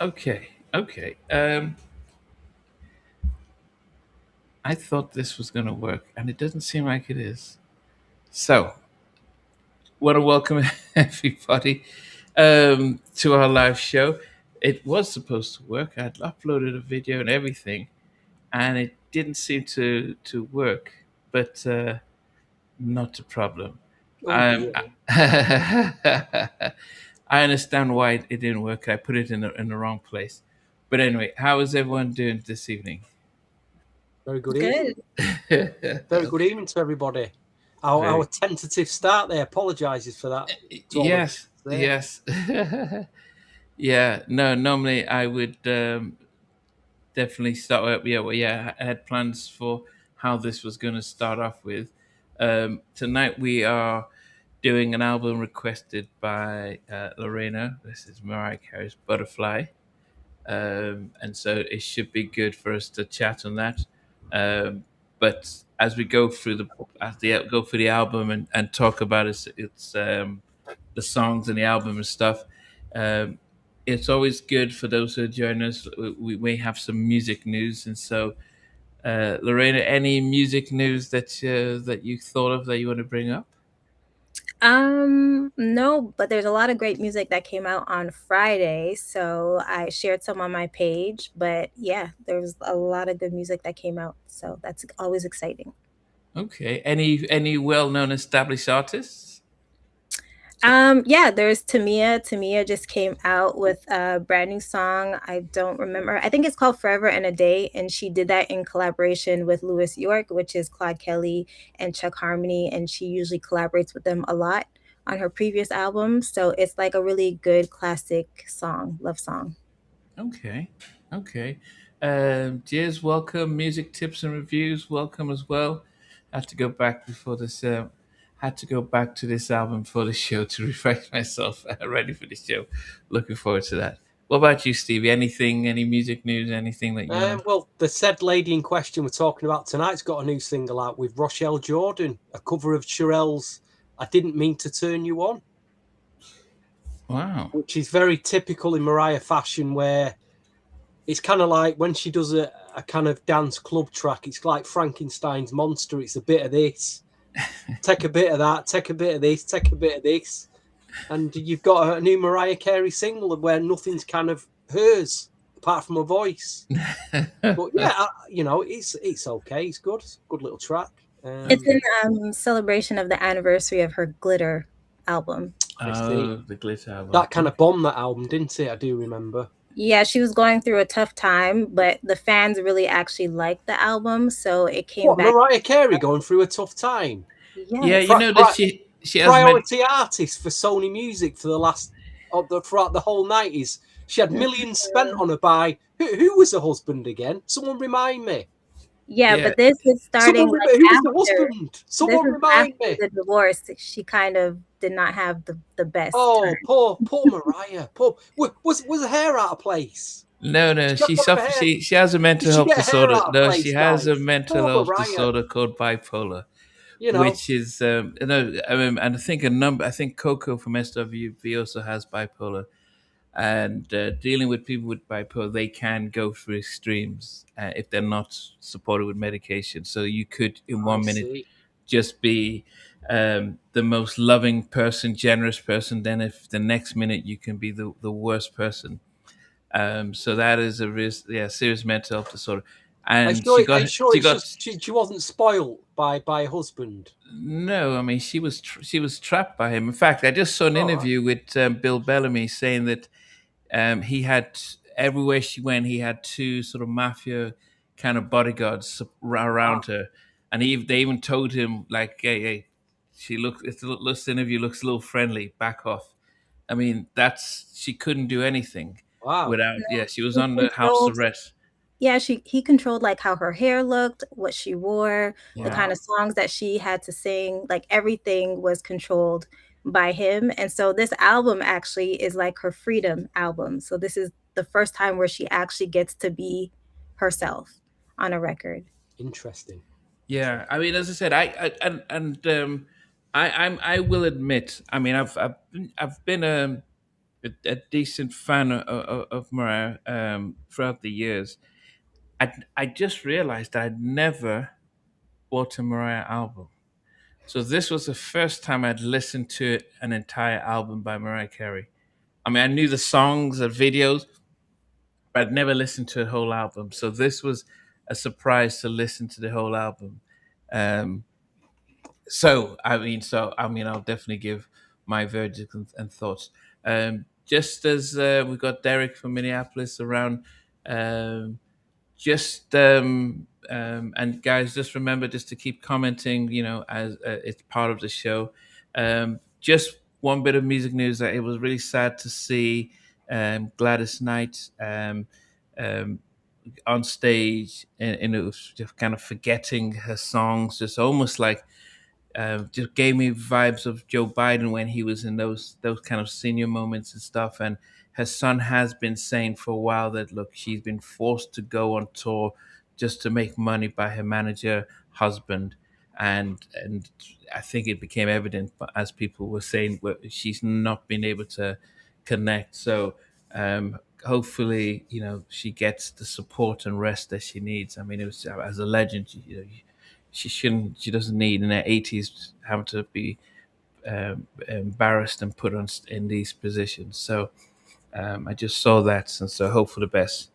Okay, okay. I thought this was going to work, and it doesn't seem like it is. So, want to welcome everybody to our live show. It was supposed to work. I'd uploaded a video and everything, and it didn't seem to work. But not a problem. Oh dear. I understand why it didn't work. I put it in the wrong place. But anyway, how is everyone doing this evening? Very good evening. Good. Very good evening to everybody. Our Very. tentative start there apologises for that. To all of Yes, there. yes. Yeah, no, normally I would definitely start up. Yeah, well, yeah, I had plans for how this was going to start off with. Tonight we are doing an album requested by Lorena. This is Mariah Carey's Butterfly. And so it should be good for us to chat on that. But as we go through the album and talk about its the songs and the album and stuff, um, it's always good for those who join us. We have some music news, and so Lorena, any music news that you thought of that you want to bring up? No, but there's a lot of great music that came out on Friday, so I shared some on my page. But yeah, there was a lot of good music that came out, so that's always exciting. Okay, any well-known established artists? Yeah, there's Tamia. Tamia just came out with a brand new song. I don't remember. I think it's called Forever and a Day, and she did that in collaboration with Louis York, which is Claude Kelly and Chuck Harmony, and she usually collaborates with them a lot on her previous albums. So it's like a really good classic song, love song. Okay, okay. Cheers, welcome. Music tips and reviews, welcome as well. I had to go back before this. Had to go back to this album for the show to refresh myself, ready for the show. Looking forward to that. What about you, Stevie? Anything? Any music news? Anything that you want to? Well, the said lady in question we're talking about tonight's got a new single out with Rochelle Jordan, a cover of Shirelle's "I Didn't Mean to Turn You On," Wow. which is very typical in Mariah fashion, where it's kind of like when she does a kind of dance club track, it's like Frankenstein's monster. It's a bit of this, take a bit of that, take a bit of this, take a bit of this. And you've got a new Mariah Carey single where nothing's kind of hers apart from her voice. But yeah, it's okay. It's good. It's a good little track. It's in celebration of the anniversary of her Glitter album. I see. The Glitter album. That kind of bombed that album, didn't it? I do remember. Yeah, she was going through a tough time, but the fans really actually liked the album, so it came What, back. Mariah Carey going through a tough time? Yeah, Yes. you know that she has Priority artist for Sony Music for the last throughout the whole 90s. She had millions spent on her by who was her husband again? Someone remind me. Yeah, Yeah. but this is starting Who like was the after husband? Someone this is remind after me. the divorce. She kind of did not have the best Oh, turn. poor Mariah. Was her hair out of place? No, she suffers. She has a mental Did she health get her hair disorder. out of No, place, she has a guys? mental Poor health Mariah. disorder called bipolar, You know, which is no. I mean, and I think a number. I think Coco from SWV also has bipolar, and dealing with people with bipolar, they can go through extremes if they're not supported with medication. So you could, in 1 minute, see. just be the most loving person, generous person. Then, if the next minute you can be the worst person. So that is a serious mental health disorder, and Are you sure she it's got just she wasn't spoiled by a husband? no. I mean, she was trapped by him. In fact, I just saw an interview with Bill Bellamy saying that he had everywhere she went, he had two sort of mafia kind of bodyguards around her, and they even told him like, "Hey, this interview looks a little friendly. Back off." I mean, she couldn't do anything Wow. without. Yeah, she was He under house controlled arrest. Yeah, he controlled like how her hair looked, what she wore, the Yeah. kind of songs that she had to sing, like everything was controlled by him. And so this album actually is like her freedom album. So this is the first time where she actually gets to be herself on a record. Interesting. Yeah, I mean, as I said, I will admit. I mean, I've been a decent fan of Mariah throughout the years. I just realized that I'd never bought a Mariah album. So this was the first time I'd listened to an entire album by Mariah Carey. I mean, I knew the songs and videos, but I'd never listened to a whole album. So this was a surprise to listen to the whole album. Um, so I mean, I'll definitely give my verdict and thoughts. Just as we got Derek from Minneapolis around, um, just and guys, just remember just to keep commenting. As it's part of the show. Just one bit of music news that it was really sad to see Gladys Knight um, on stage, and it was just kind of forgetting her songs, just almost like just gave me vibes of Joe Biden when he was in those kind of senior moments and stuff. And her son has been saying for a while that look, she's been forced to go on tour just to make money by her manager husband, and I think it became evident, but as people were saying, she's not been able to connect. So hopefully, she gets the support and rest that she needs. I mean, it was as a legend, she doesn't need in her 80s having to be embarrassed and put on in these positions. So I just saw that, and so hope for the best.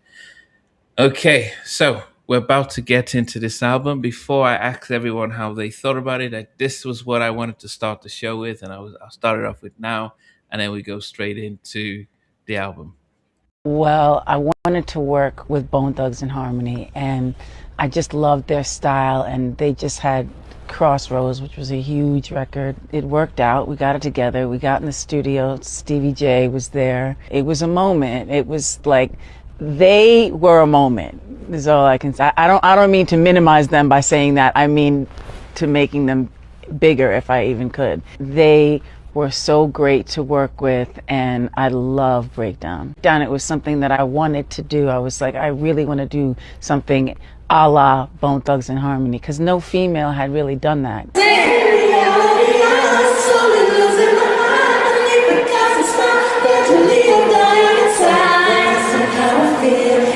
Okay, so we're about to get into this album. Before I ask everyone how they thought about it, this was what I wanted to start the show with, and I'll start it off with now, and then we go straight into the album. Well, I wanted to work with Bone Thugs and Harmony, and I just loved their style, and they just had Crossroads, which was a huge record. It worked out. We got it together. We got in the studio. Stevie J was there. It was a moment. It was like they were a moment. Is all I can say. I don't mean to minimize them by saying that. I mean to making them bigger, if I even could. They were so great to work with, and I love breakdown. It was something that I wanted to do. I was like, I really want to do something a la Bone Thugs and Harmony, because no female had really done that.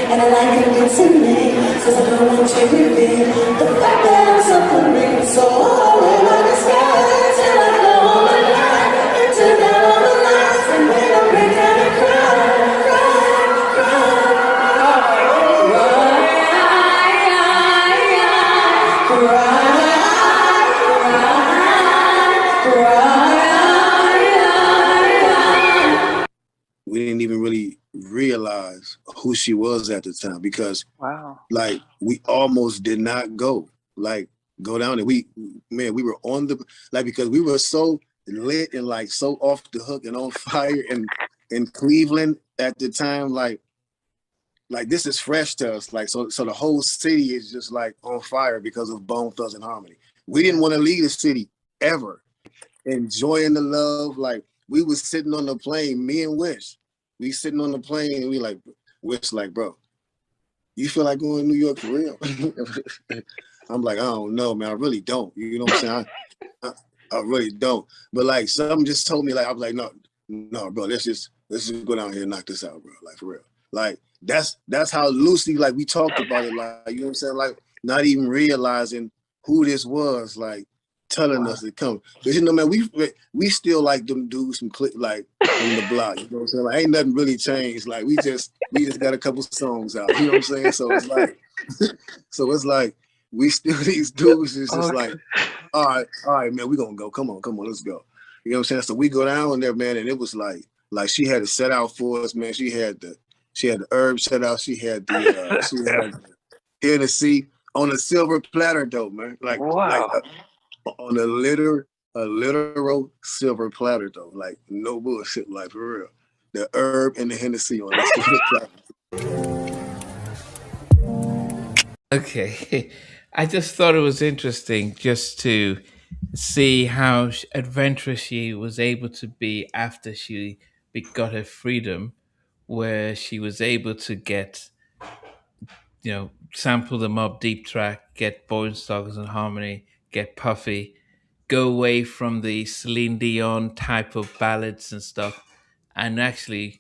And I like it missing me, cause I don't want you to reveal the fact that I'm suffering so hard on the sky till I go home at night and turn down all the lights and then I break down and cry. We didn't even really realize who she was at the time, because like we almost did not go down there. We were on the, like, because we were so lit and like so off the hook and on fire in Cleveland at the time, like this is fresh to us, like so the whole city is just like on fire because of Bone Thugs and Harmony. We didn't want to leave the city ever. Enjoying the love, like we was sitting on the plane, me and Wish. We sitting on the plane and we like, Wish like, bro, you feel like going to New York for real? I'm like, I don't know, man. I really don't. You know what I'm saying? I really don't. But like something just told me, like, I was like, no, bro, let's just go down here and knock this out, bro. Like for real. Like that's how loosely like we talked about it, like, you know what I'm saying? Like not even realizing who this was, like telling us to come. Because you know, man, we still like them dudes from like in the block. You know what I'm saying? Like ain't nothing really changed. Like we just got a couple songs out. You know what I'm saying? So it's like we still these dudes is just like, all right, man, we gonna go. Come on, let's go. You know what I'm saying? So we go down there, man, and it was like she had it set out for us, man. She had the herb set out. She had the Hennessy on a silver platter, though, man. Like, on a literal silver platter, though. Like, no bullshit, like, for real. The herb and the Hennessy on a silver platter. Okay. I just thought it was interesting just to see how adventurous she was able to be after she got her freedom, where she was able to get, sample the Mobb Deep track, get Bone Thugs and Harmony, get Puffy, go away from the Celine Dion type of ballads and stuff, and actually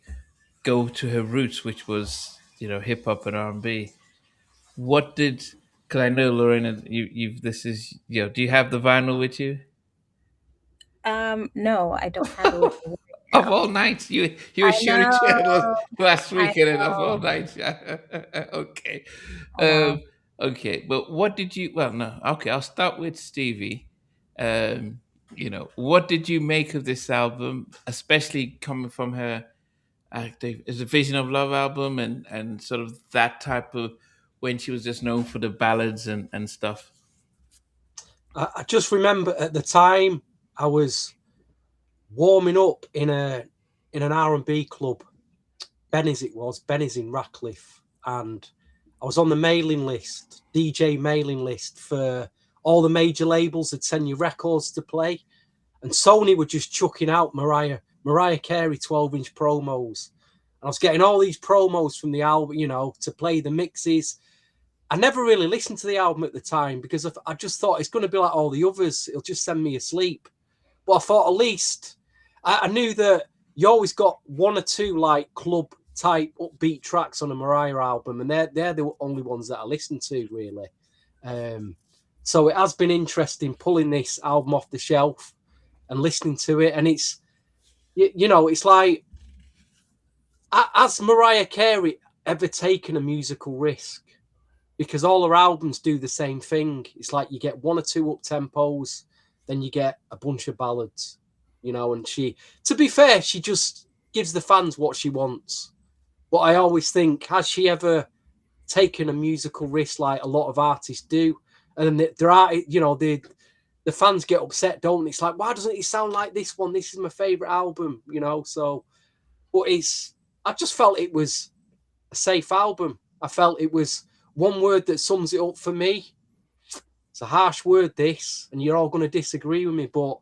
go to her roots, which was hip hop and R&B. What did? Because I know Lorena, you've this is do you have the vinyl with you? No, I don't have it with me right Of now. all nights, you were I shooting know. last I weekend and of all know. nights. Okay, I know. okay. But what did you? Well, no. Okay, I'll start with Stevie. Um, what did you make of this album, especially coming from her? It's a Vision of Love album, and sort of that type of when she was just known for the ballads and stuff. I just remember at the time I was warming up in an R&B club. Benny's in Ratcliffe, and I was on the mailing list, DJ mailing list for all the major labels that send you records to play, and Sony were just chucking out Mariah Carey 12-inch promos. And I was getting all these promos from the album, to play the mixes. I never really listened to the album at the time because I just thought it's going to be like all the others. It'll just send me asleep. But I thought at least I knew that you always got one or two like club type upbeat tracks on a Mariah album, and they're the only ones that I listen to really. So it has been interesting pulling this album off the shelf and listening to it, and it's it's like, has Mariah Carey ever taken a musical risk? Because all her albums do the same thing. It's like you get one or two up tempos, then you get a bunch of ballads, and to be fair, she just gives the fans what she wants. But I always think, has she ever taken a musical risk like a lot of artists do? And there are, the fans get upset, don't they? It's like, why doesn't it sound like this one? This is my favorite album, so, but I just felt it was a safe album. I felt it was one word that sums it up for me. It's a harsh word, this, and you're all going to disagree with me, but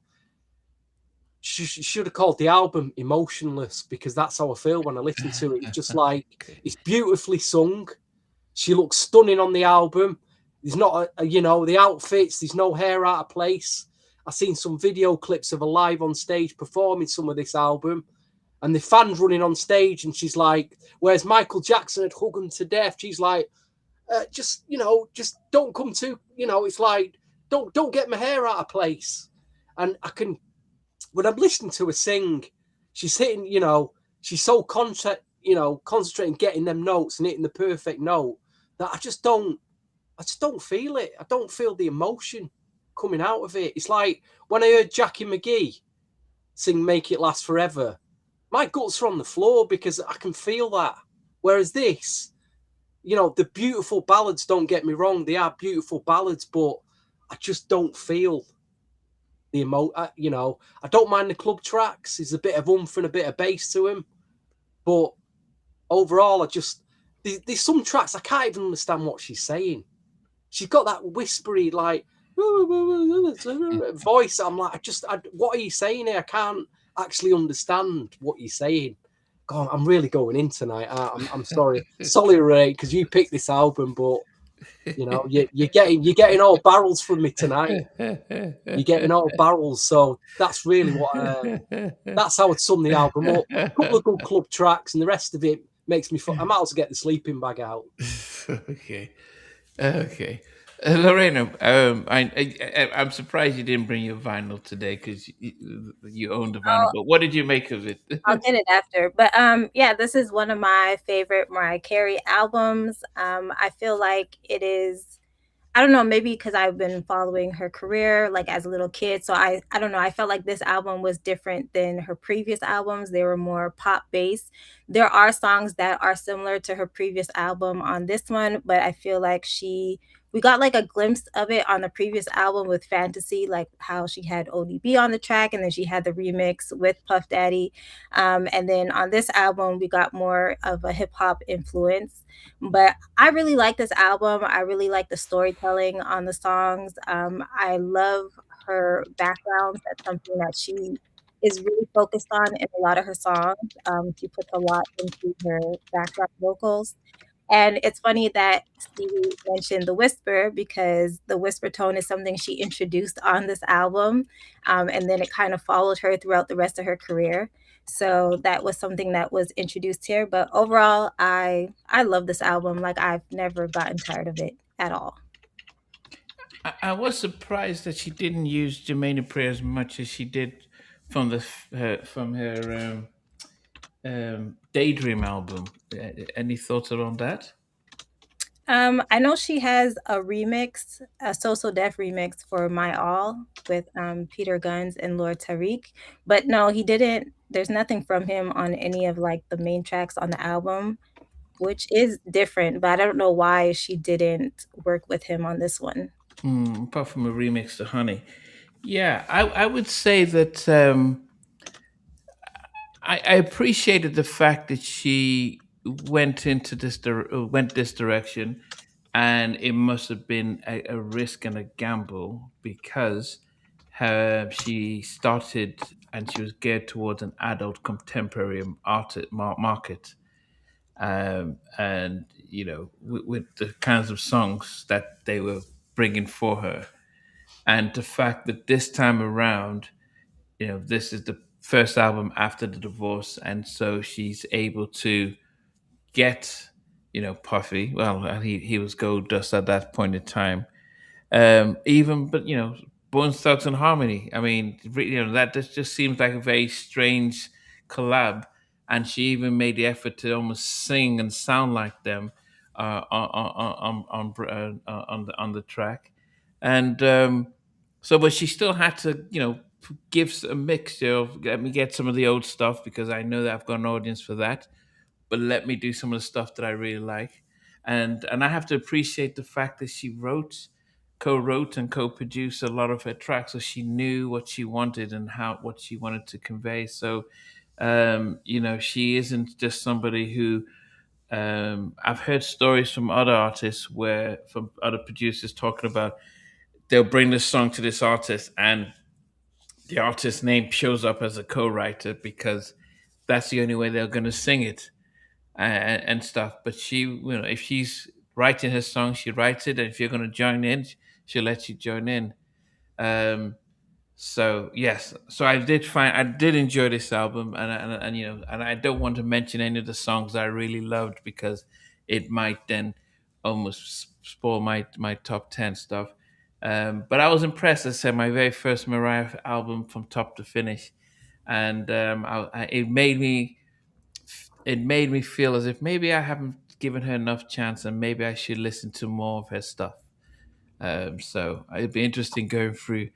she should have called the album Emotionless, because that's how I feel when I listen to it. It's just like, it's beautifully sung. She looks stunning on the album. There's not the outfits, there's no hair out of place. I've seen some video clips of her live on stage performing some of this album, and the fans running on stage, and she's like, whereas Michael Jackson had hugged him to death, she's like, just don't come to, it's like, don't get my hair out of place. And when I'm listening to her sing, she's hitting, she's so concentrating, getting them notes and hitting the perfect note, that I just don't feel it. I don't feel the emotion coming out of it. It's like when I heard Jackie McGee sing Make It Last Forever, my guts are on the floor because I can feel that. Whereas this, the beautiful ballads, don't get me wrong, they are beautiful ballads, but I just don't feel the I don't mind the club tracks. There's a bit of oomph and a bit of bass to them, but overall, there's some tracks I can't even understand what she's saying. She's got that whispery, like, voice. I'm like, what are you saying here? I can't actually understand what you're saying. God, I'm really going in tonight. I'm sorry, Ray, because you picked this album, but you're getting all barrels from me tonight. You're getting all barrels, so that's really what. That's how I'd sum the album up. A couple of good club tracks, and the rest of it makes me. I might as well get the sleeping bag out. Okay. Lorena, I'm surprised you didn't bring your vinyl today because you own the vinyl. But what did you make of it? I'll get it after. But yeah, this is one of my favorite Mariah Carey albums. I feel like it is, I don't know, maybe because I've been following her career like as a little kid. So I don't know. I felt like this album was different than her previous albums. They were more pop based. There are songs that are similar to her previous album on this one, but I feel like we got like a glimpse of it on the previous album with Fantasy, like how she had ODB on the track, and then she had the remix with Puff Daddy. And then on this album, we got more of a hip hop influence. But I really like this album. I really like the storytelling on the songs. I love her background. That's something that she is really focused on in a lot of her songs. She puts a lot into her background vocals. And it's funny that Stevie mentioned the whisper, because the whisper tone is something she introduced on this album. And then it kind of followed her throughout the rest of her career. So that was something that was introduced here. But overall, I love this album. Like, I've never gotten tired of it at all. I was surprised that she didn't use Jermaine Dupri as much as she did from her Daydream album. Any thoughts around that? I know she has a remix, a So Def remix for My All with Peter Guns and Lord Tariq. But no, he didn't. There's nothing from him on any of like the main tracks on the album, which is different. But I don't know why she didn't work with him on this one. Apart from a remix to Honey. Yeah, I would say that I appreciated the fact that she went into went this direction, and it must have been a risk and a gamble because she started and she was geared towards an adult contemporary market, and with the kinds of songs that they were bringing for her, and the fact that this time around, this is the first album after the divorce, and so she's able to get, Puffy. Well, he was gold dust at that point in time. But Bone Thugs and Harmony. I mean, that just seems like a very strange collab, and she even made the effort to almost sing and sound like them on the track, and but she still had to, give a mixture of, let me get some of the old stuff because I know that I've got an audience for that, but let me do some of the stuff that I really like. And I have to appreciate the fact that she co-wrote and co-produced a lot of her tracks, so she knew what she wanted and what she wanted to convey. So she isn't just somebody who, I've heard stories from other artists from other producers talking about, they'll bring this song to this artist and the artist's name shows up as a co-writer because that's the only way they're going to sing it, and stuff. But she, if she's writing her song, she writes it, and if you're going to join in, she'll let you join in. So yes, so I did enjoy this album, and I don't want to mention any of the songs that I really loved because it might then almost spoil my top 10 stuff. But I was impressed. As I said, my very first Mariah album from top to finish, and it made me feel as if maybe I haven't given her enough chance, and maybe I should listen to more of her stuff. So it'd be interesting going through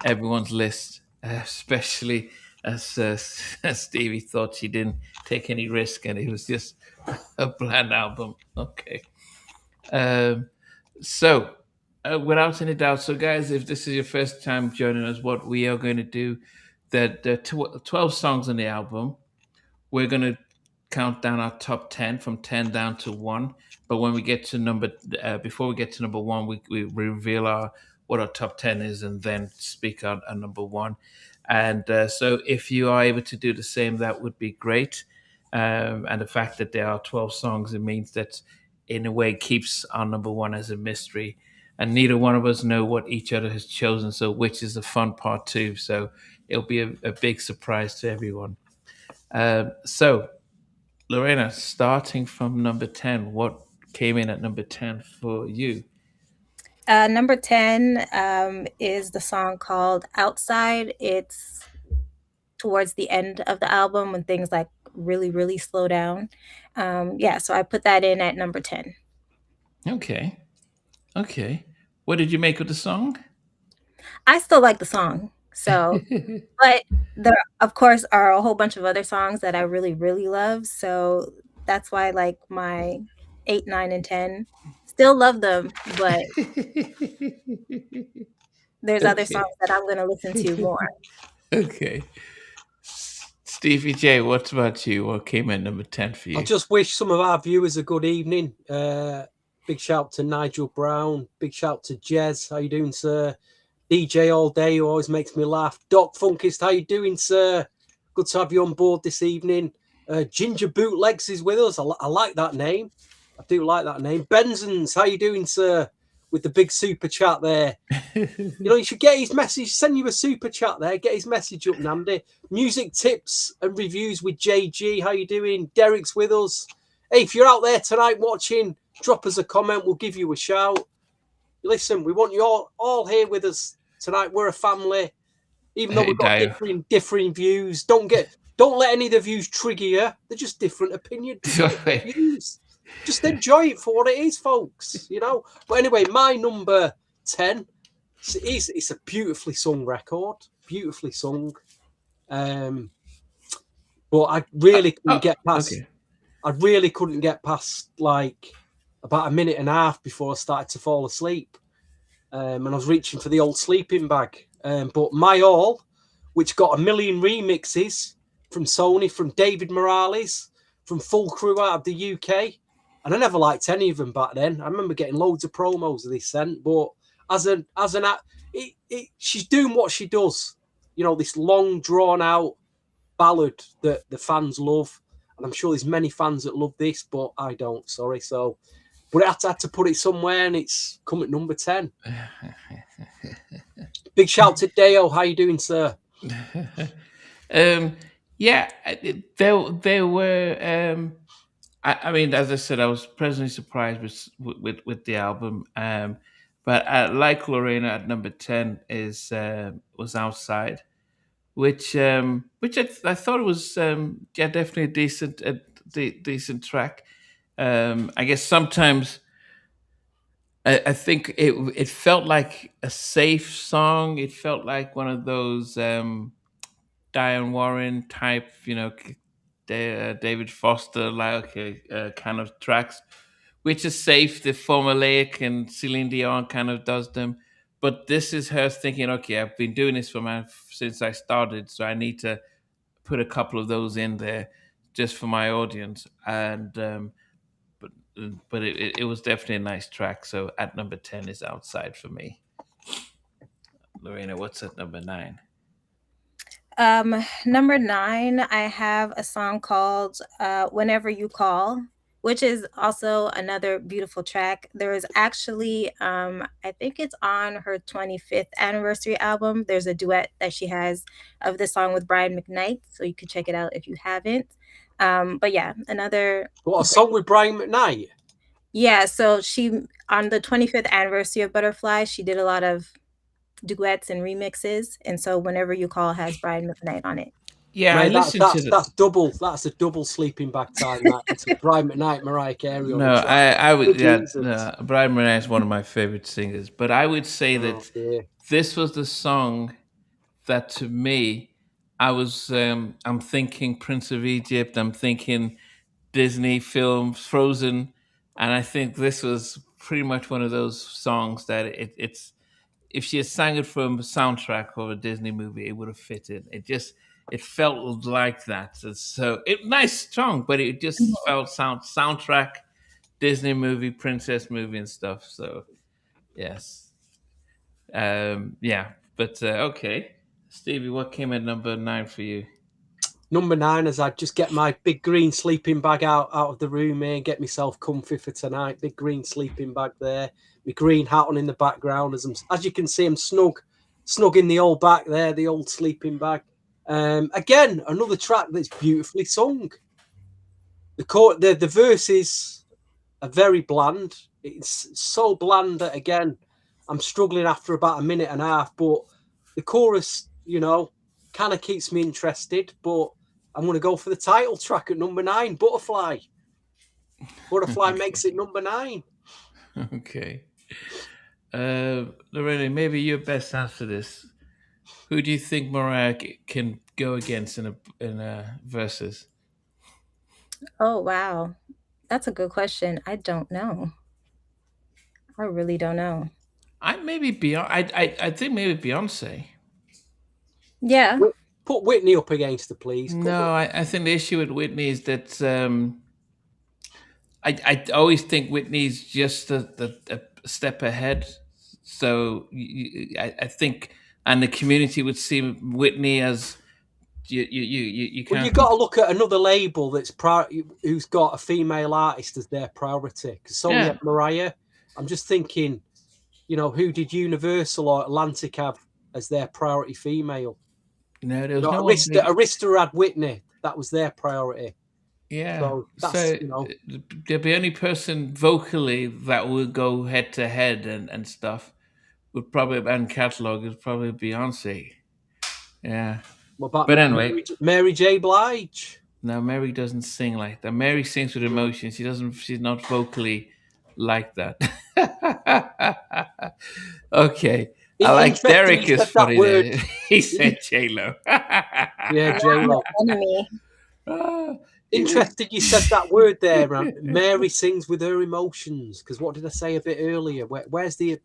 everyone's list, especially as Stevie thought she didn't take any risk and it was just a bland album. Okay. So, without any doubt, so guys, if this is your first time joining us, what we are going to do, that the 12 songs on the album, we're going to count down our top 10 from 10 down to 1. But when we get to before we get to number 1, we reveal what our top 10 is and then speak on number 1. And so if you are able to do the same, that would be great. And the fact that there are 12 songs, it means that in a way keeps our number 1 as a mystery. And neither one of us know what each other has chosen, so which is the fun part too. So it'll be a big surprise to everyone. So, Lorena, starting from number 10, what came in at number 10 for you? Number 10 is the song called Outside. It's towards the end of the album when things like really, really slow down. So I put that in at number 10. Okay. What did you make of the song? I still like the song. So, but there, of course, are a whole bunch of other songs that I really, really love. So that's why, like, my 8, 9, and 10, still love them, but there's other songs that I'm going to listen to more. Okay. Stevie J, what about you? What came in number 10 for you? I just wish some of our viewers a good evening. Big shout to Nigel Brown. Big shout to Jez. How you doing, sir? DJ all day, who always makes me laugh. Doc Funkist, how you doing, sir? Good to have you on board this evening. Ginger Bootlegs is with us. I like that name. I do like that name. Benson's, how you doing, sir? With the big super chat there. You should get his message. Send you a super chat there. Get his message up, Namdi. Music tips and reviews with JG. How you doing? Derek's with us. Hey, if you're out there tonight watching, drop us a comment. We'll give you a shout. Listen, we want you all here with us tonight. We're a family. Even though we've got differing views, don't let any of the views trigger you. They're just different opinions. Views. Just enjoy it for what it is, folks. But anyway, my number 10. It's a beautifully sung record, beautifully sung. But I really couldn't get past. Okay. I really couldn't get past like about a minute and a half before I started to fall asleep, and I was reaching for the old sleeping bag. But My All, which got a million remixes from Sony, from David Morales, from Full Crew out of the UK, and I never liked any of them back then. I remember getting loads of promos of this sent, but she's doing what she does. This long drawn out ballad that the fans love, and I'm sure there's many fans that love this, but I don't. Sorry, but I had to put it somewhere, and it's come at number 10. Big shout to Deo. How you doing, sir? Yeah, there were. I mean, as I said, I was pleasantly surprised with the album. But like Lorena at number 10 was Outside, which I thought it was definitely a decent track. I guess sometimes I think it felt like a safe song. It felt like one of those Diane Warren type, David Foster like kind of tracks, which is safe, the formulaic, and Celine Dion kind of does them. But this is her thinking, okay, I've been doing this since I started, so I need to put a couple of those in there just for my audience. And but it was definitely a nice track. So at number 10 is Outside for me. Lorena, what's at number 9? Number 9, I have a song called Whenever You Call, which is also another beautiful track. There is actually, I think it's on her 25th anniversary album. There's a duet that she has of the song with Brian McKnight, so you can check it out if you haven't. But yeah, another... What, a song with Brian McKnight? Yeah, so she, on the 25th anniversary of Butterfly, she did a lot of duets and remixes, and so Whenever You Call has Brian McKnight on it. Yeah, I listened to that's double. That's a double sleeping bag time. It's Brian McKnight, Mariah Carey. No, I would. Yeah, no, Brian McKnight is one of my favorite singers. But I would say that this was the song that, to me, I was. I'm thinking Prince of Egypt. I'm thinking Disney films, Frozen, and I think this was pretty much one of those songs that it's. If she had sang it from a soundtrack of a Disney movie, it would have fitted. It felt like that. So nice song, but it just felt soundtrack, Disney movie, princess movie and stuff. So yes. Yeah. But okay. Stevie, what came at number 9 for you? Number 9, as I just get my big green sleeping bag out of the room here and get myself comfy for tonight. Big green sleeping bag there. My green hat on in the background. As you can see, I'm snug in the old back there, the old sleeping bag. Again, another track that's beautifully sung. The verses are very bland. It's so bland that, again, I'm struggling after about a minute and a half. But the chorus, kind of keeps me interested. But I'm going to go for the title track at number 9, Butterfly. Butterfly makes it number 9. Okay. Lorena, maybe you're best answer this. Who do you think Mariah can go against in a versus? Oh wow, that's a good question. I don't know. I really don't know. I think maybe Beyonce. Yeah. Put Whitney up against her, please. No, I think the issue with Whitney is that I always think Whitney's just a step ahead. So I think, and the community would see Whitney as you can't. Well, you've got to look at another label who's got a female artist as their priority. Because Sony had Mariah. I'm just thinking, who did Universal or Atlantic have as their priority female? No, there was no one. Arista had Whitney. That was their priority. Yeah. So that's, the only person vocally that would go head to head and stuff would probably, and catalog, is probably Beyonce. Yeah. What about but anyway, Mary J. Blige? No, Mary doesn't sing like that. Mary sings with emotion. She's not vocally like that. Okay. I like Derek is funny there. He said J-Lo. Yeah, J-Lo. Interesting you said that word there. Mary sings with her emotions. Because what did I say a bit earlier? Where's the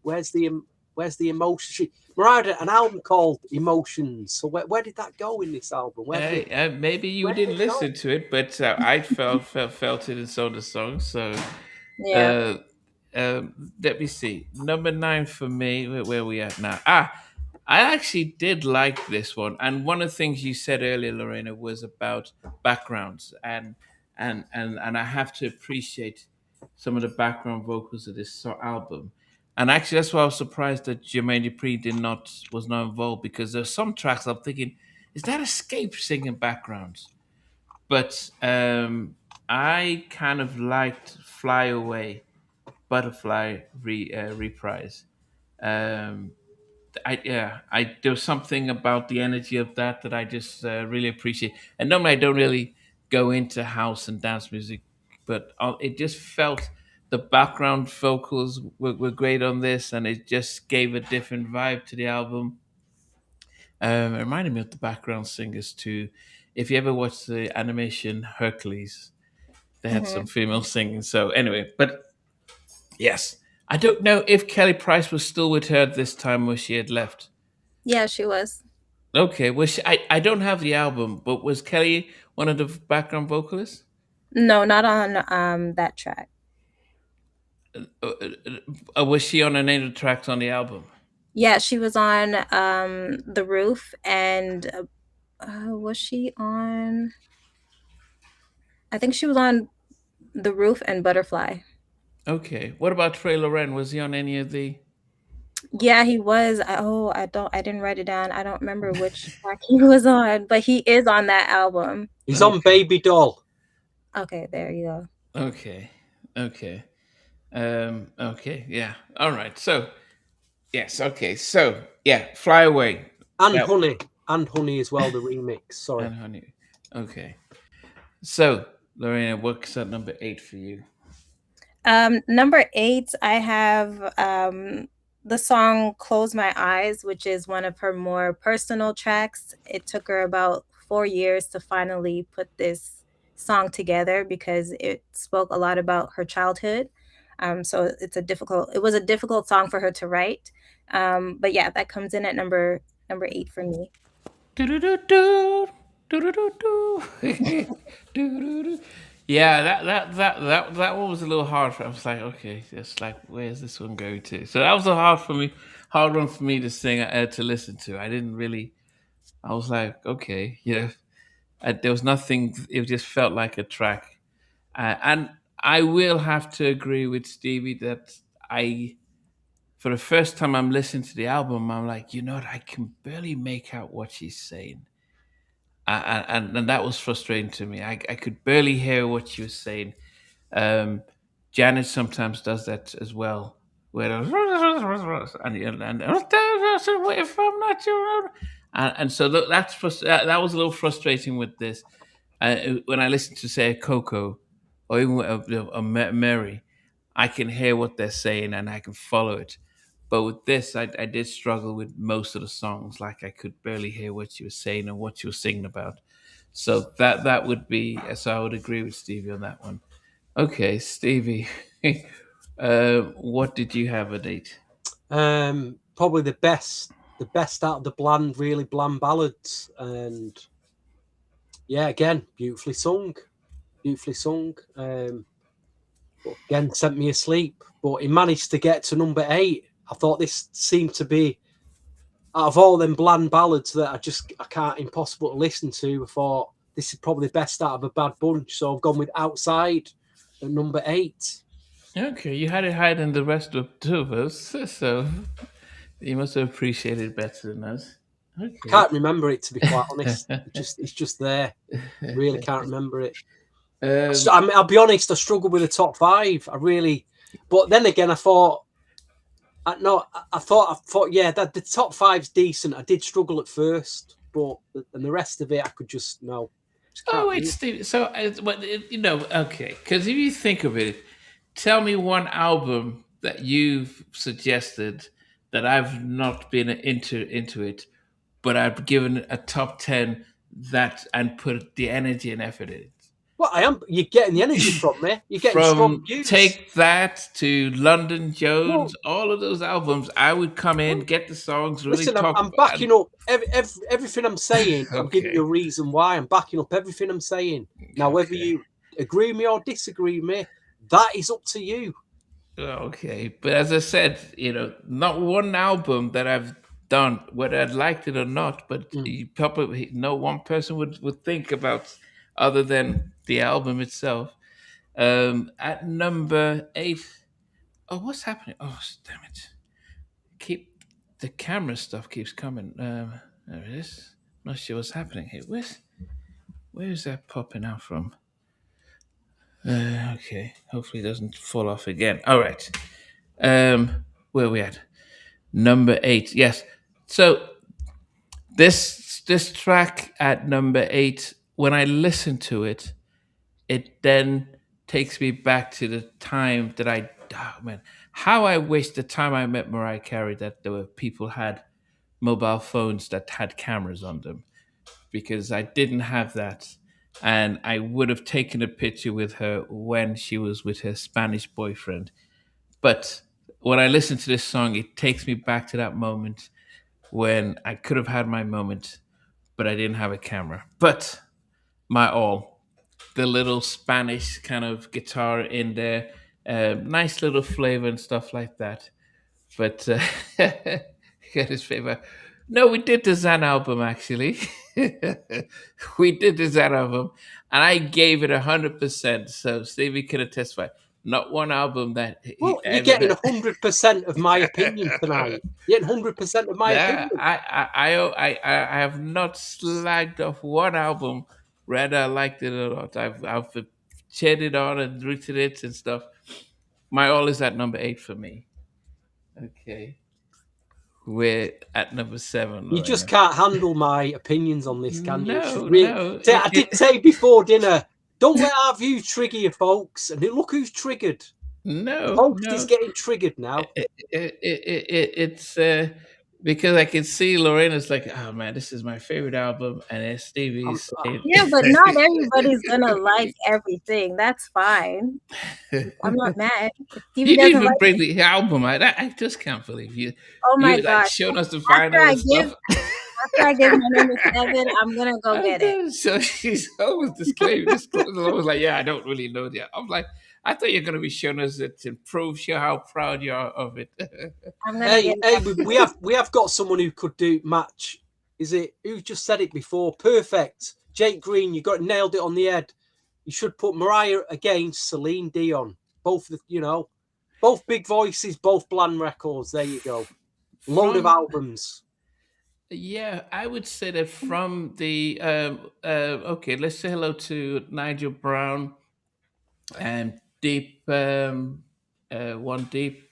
emotion? Mariah had an album called Emotions. So where did that go in this album? Maybe you didn't listen to it, but I felt it in some of the songs. So yeah. Let me see. Number 9 for me. Where are we at now? I actually did like this one, and one of the things you said earlier, Lorena, was about backgrounds, and I have to appreciate some of the background vocals of this album. And actually, that's why I was surprised that Jermaine Dupri was not involved, because there's some tracks I'm thinking, is that Escape singing backgrounds? But I kind of liked Fly Away, Butterfly reprise. There was something about the energy of that I just really appreciate. And normally I don't really go into house and dance music, but it just felt the background vocals were great on this, and it just gave a different vibe to the album. It reminded me of the background singers too. If you ever watched the animation Hercules, they had some female singing. So anyway, but yes. I don't know if Kelly Price was still with her at this time or she had left. Yeah, she was. Okay. I don't have the album, but was Kelly one of the background vocalists? No, not on that track. Was she on any of the tracks on the album? Yeah, she was on The Roof, and was she on? I think she was on The Roof and Butterfly. Okay. What about Trey Loren? Was he on any of the? Yeah, he was. I didn't write it down. I don't remember which track he was on, but he is on that album. He's on Babydoll. Okay, there you go. Okay. Okay. Yeah. All right. So, yes. Okay. So, yeah. Fly Away. And Honey. And Honey as well, the remix. Sorry. And Honey. Okay. So, Lorena, what's at number 8 for you? Number 8, I have the song Close My Eyes, which is one of her more personal tracks. It took her about 4 years to finally put this song together because it spoke a lot about her childhood. So it was a difficult song for her to write. But yeah, that comes in at number 8 for me. Yeah, that one was a little hard for. I was like, okay, it's like, where's this one going to? So that was hard one for me to sing, to listen to. I didn't really. I was like, okay, there was nothing. It just felt like a track, and I will have to agree with Stevie that for the first time I'm listening to the album, I'm like, what? I can barely make out what she's saying. And that was frustrating to me. I could barely hear what she was saying. Janet sometimes does that as well, where and if I'm not your, and so that was a little frustrating with this. When I listen to say Coco or even Mary, I can hear what they're saying and I can follow it. But with this, I did struggle with most of the songs. Like I could barely hear what she was saying and what she was singing about. So that would be. So I would agree with Stevie on that one. Okay, Stevie, what did you have at 8? Probably the best out of the really bland ballads, and yeah, again, beautifully sung. But again, sent me asleep. But he managed to get to number 8. I thought this seemed to be out of all them bland ballads that I can't impossible to listen to, I thought this is probably the best out of a bad bunch. So I've gone with Outside at number 8. Okay, you had it higher than the rest of two of us, so you must have appreciated it better than us. Okay. I can't remember it, to be quite honest. It's just there. Really can't remember it. I'll be honest, I struggled with the top 5. I really, but then again, I thought, yeah, that the top 5's decent. I did struggle at first, but and the rest of it, I could just no. Oh wait, Steve. So, okay, because if you think of it, tell me one album that you've suggested that I've not been into it, but I've given a top 10 that and put the energy and effort in it. Well, I am. You're getting the energy from me. You're getting From strong views. Take That to London Jones, all of those albums, I would come in, get the songs, really listen, talk. I'm backing up everything I'm saying. Okay. I'm giving you a reason why. I'm backing up everything I'm saying. Now, whether you agree with me or disagree with me, that is up to you. Okay, but as I said, not one album that I've done, whether I liked it or not, but you probably no one person would think about other than the album itself. At number 8, what's happening? Oh, damn it! The camera stuff keeps coming. There it is. Not sure what's happening here. Where is that popping out from? Okay, hopefully it doesn't fall off again. All right. Where are we at? Number 8. Yes. So this track at number 8, when I listen to it, it then takes me back to the time that how I wish the time I met Mariah Carey that there were people had mobile phones that had cameras on them, because I didn't have that. And I would have taken a picture with her when she was with her Spanish boyfriend. But when I listen to this song, it takes me back to that moment when I could have had my moment, but I didn't have a camera. But the little Spanish kind of guitar in there, nice little flavor and stuff like that. But get his favor. No, we did the Zan album actually. We did the Zan album, and I gave it 100%. So Stevie could have testified. Not one album that. Well, you're getting 100% of my opinion tonight. You're getting 100% of my opinion. I have not slagged off one album. Whether I liked it or not, I've cheered it on and rooted it and stuff. My all is at number 8 for me. Okay. We're at number 7. You just can't handle my opinions on this, can you? No. I did say before dinner, don't let our views trigger you, folks. And look who's triggered. No. Folks is getting triggered now. It's because I can see Lorena's like, oh man, this is my favorite album, and it's Stevie's. Yeah, but not everybody's gonna like everything. That's fine. I'm not mad. You didn't even bring the album out. I just can't believe you. Oh my god! Showing us the vinyl stuff. After I get my number 7, I'm gonna go get it. So she's always disclaiming. This was like, yeah, I don't really know that. I'm like, I thought you're gonna be showing us it to show how proud you are of it. We have got someone who could do match. Is it who just said it before? Perfect, Jake Green. You nailed it on the head. You should put Mariah against Celine Dion. Both big voices, both bland records. There you go. Load of albums. Yeah, I would say that from the okay, let's say hello to Nigel Brown and Deep One Deep.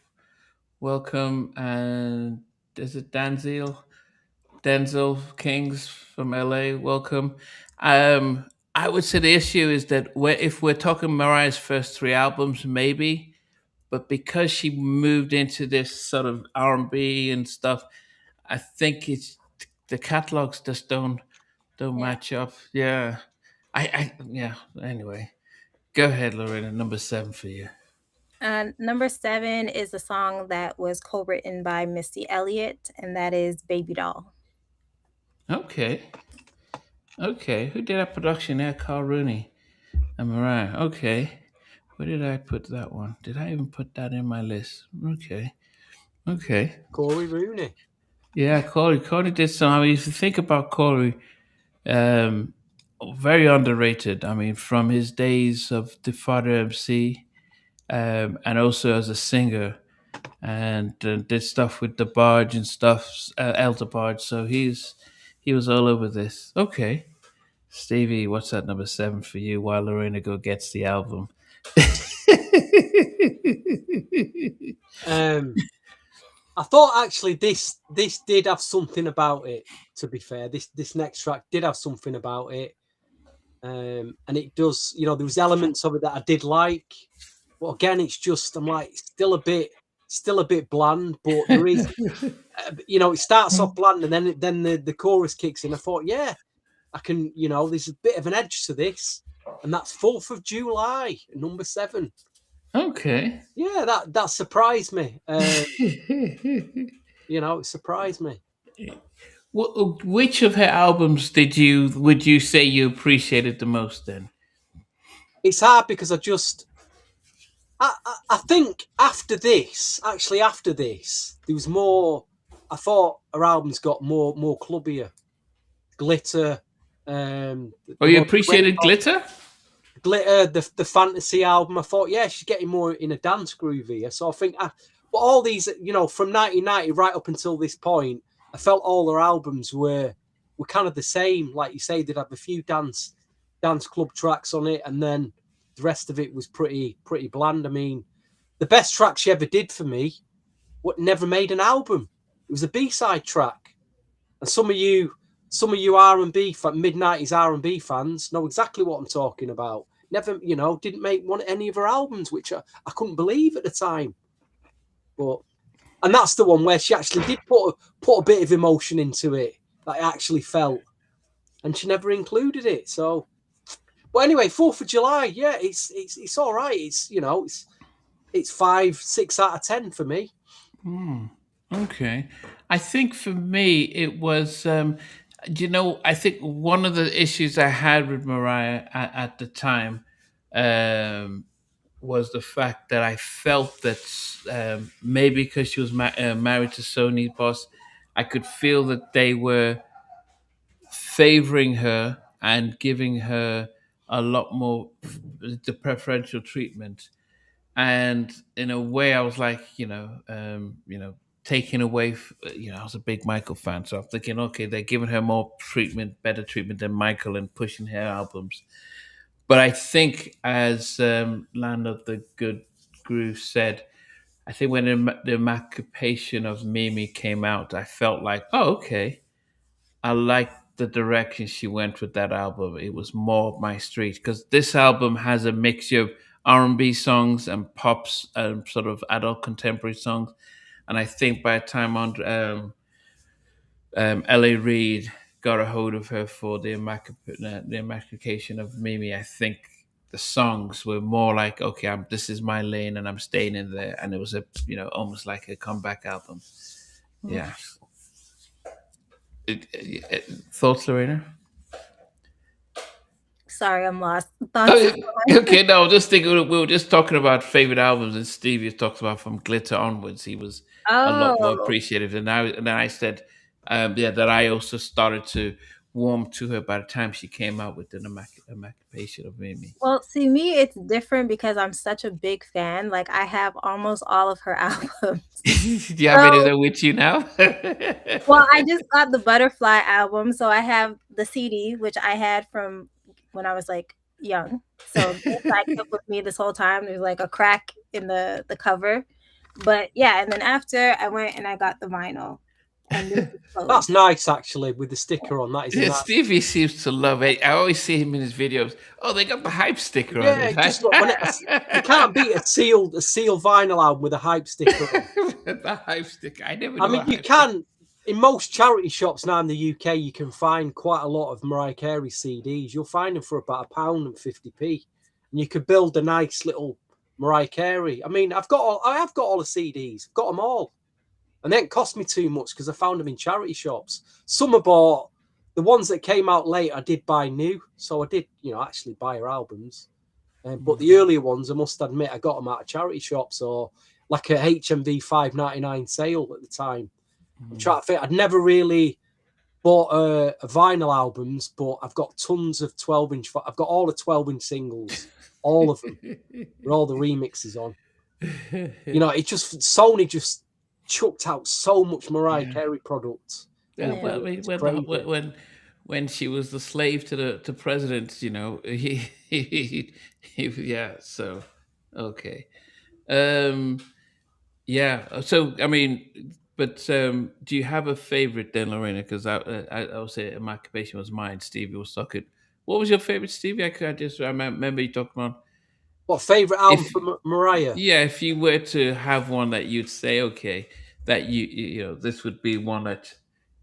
Welcome, and is it Denzel Kings from LA? Welcome. I would say the issue is that if we're talking Mariah's first 3 albums, maybe, but because she moved into this sort of R&B and stuff, I think it's the catalogs just don't match up. Yeah. Anyway, go ahead, Lorena. Number 7 for you. Number 7 is a song that was co-written by Missy Elliott, and that is Babydoll. Okay. Who did that production there? Carl Rooney and Mariah. Okay. Where did I put that one? Did I even put that in my list? Okay. Corey Rooney. Yeah, Corey did some. I mean, if you think about Corey, um, very underrated. I mean, from his days of the Father MC, and also as a singer, and did stuff with the Barge and stuff, Elder Barge. So he was all over this. Okay, Stevie, what's that number 7 for you? While Lorena go gets the album. I thought actually this did have something about it. To be fair, this next track did have something about it, and it does. You know, there was elements of it that I did like, but again, it's just I'm like still a bit bland. But there is, you know, it starts off bland, and then the chorus kicks in. I thought, yeah, I can. You know, there's a bit of an edge to this, and that's 4th of July, number 7. Okay. Yeah, that surprised me. You know, it surprised me. Which of her albums would you say you appreciated the most then? It's hard because I think after this, there was more. I thought her albums got more clubbier. Glitter. Oh, you appreciated Glitter? Glitter, the fantasy album. I thought, yeah, she's getting more in a dance groove here. So I think, but all these, you know, from 1990 right up until this point, I felt all her albums were kind of the same. Like you say, they'd have a few dance club tracks on it, and then the rest of it was pretty bland. I mean, the best track she ever did for me, never made an album. It was a B-side track, and some of you R&B mid-90s R&B fans know exactly what I'm talking about. Never, you know, didn't make any of her albums, which I couldn't believe at the time. And that's the one where she actually did put a bit of emotion into it that I actually felt, and she never included it. So, but anyway, 4th of July, yeah, it's all right. It's, you know, it's 5, 6 out of 10 for me. Okay, I think for me it was. You know, I think one of the issues I had with Mariah at the time was the fact that I felt that maybe because she was married to Sony's boss, I could feel that they were favoring her and giving her a lot more the preferential treatment. And in a way, I was like, taking away, I was a big Michael fan, so I'm thinking, okay, they're giving her more treatment, better treatment than Michael, and pushing her albums. But I think, as Land of the Good Groove said, I think when the emancipation of Mimi came out, I felt like, oh, okay, I liked the direction she went with that album. It was more up my street, because this album has a mixture of R&B songs and pops and sort of adult contemporary songs. And I think by the time L.A. Reid got a hold of her for the emancipation of Mimi, I think the songs were more like, okay, this is my lane and I'm staying in there. And it was almost like a comeback album. Yeah. Thoughts, Lorena? Sorry, I'm lost. Thoughts? Okay, no, just thinking we were just talking about favorite albums, and Stevie talked about from Glitter onwards. He was a lot more appreciative, and then I said, that I also started to warm to her by the time she came out with the emancipation of Mimi. Well, see, me, it's different because I'm such a big fan. Like, I have almost all of her albums. Do you have any of them with you now? Well, I just got the Butterfly album, so I have the CD, which I had from when I was like young. So I kept with me this whole time. There's like a crack in the cover. But yeah, and then after I went and I got the vinyl. And that's nice, actually, with the sticker on. That is nice. Stevie seems to love it. I always see him in his videos. Oh, they got the hype sticker on it. Just look, you can't beat a sealed vinyl album with a hype sticker on. The hype sticker. I never. I mean, you can. In most charity shops now in the UK, you can find quite a lot of Mariah Carey CDs. You'll find them for about £1.50, and you could build a nice little Mariah Carey. I mean, I have got all the CDs. I've got them all. And they didn't cost me too much because I found them in charity shops. Some I bought. The ones that came out late, I did buy new. So I did, actually buy her albums. But the earlier ones, I must admit, I got them out of charity shops or like a HMV $5.99 sale at the time. I'm trying to think. I'd never really bought a vinyl albums, but I've got tons of 12-inch. I've got all the 12-inch singles, all of them, with all the remixes on. You know, Sony just chucked out so much Mariah Carey product. Yeah, well, I mean, when she was the slave to the president, you know, yeah. So, okay, yeah. So, I mean, but do you have a favorite then, Lorena? Because I would say my occupation was mine. Stevie was talking. What was your favorite, Stevie? I remember you talking about. What favorite album from Mariah? Yeah, if you were to have one that you'd say, okay, that you know, this would be one that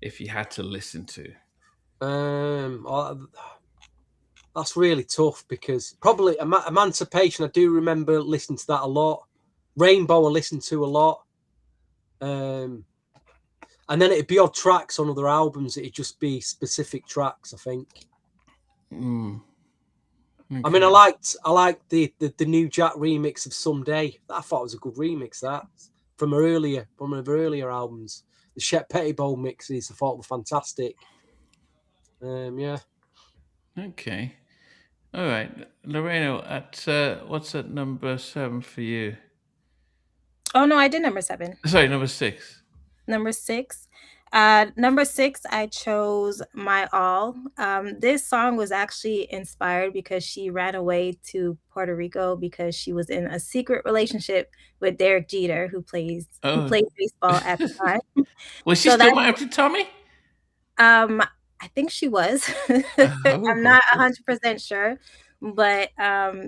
if you had to listen to. That's really tough because probably Emancipation. I do remember listening to that a lot. Rainbow I listened to a lot. And then it'd be odd tracks on other albums. It'd just be specific tracks, I think. Okay. I mean, I liked the new Jack remix of Someday. I thought it was a good remix. That from her earlier albums. The Shep Pettibone mixes I thought were fantastic. Yeah. Okay. All right, Lorena. What's at number 7 for you? Oh no, I did number 7. Sorry, number 6. Number 6. Number 6, I chose My All. This song was actually inspired because she ran away to Puerto Rico because she was in a secret relationship with Derek Jeter, who played baseball at the time. Was she still married to Tommy? I think she was. I'm not 100% sure. But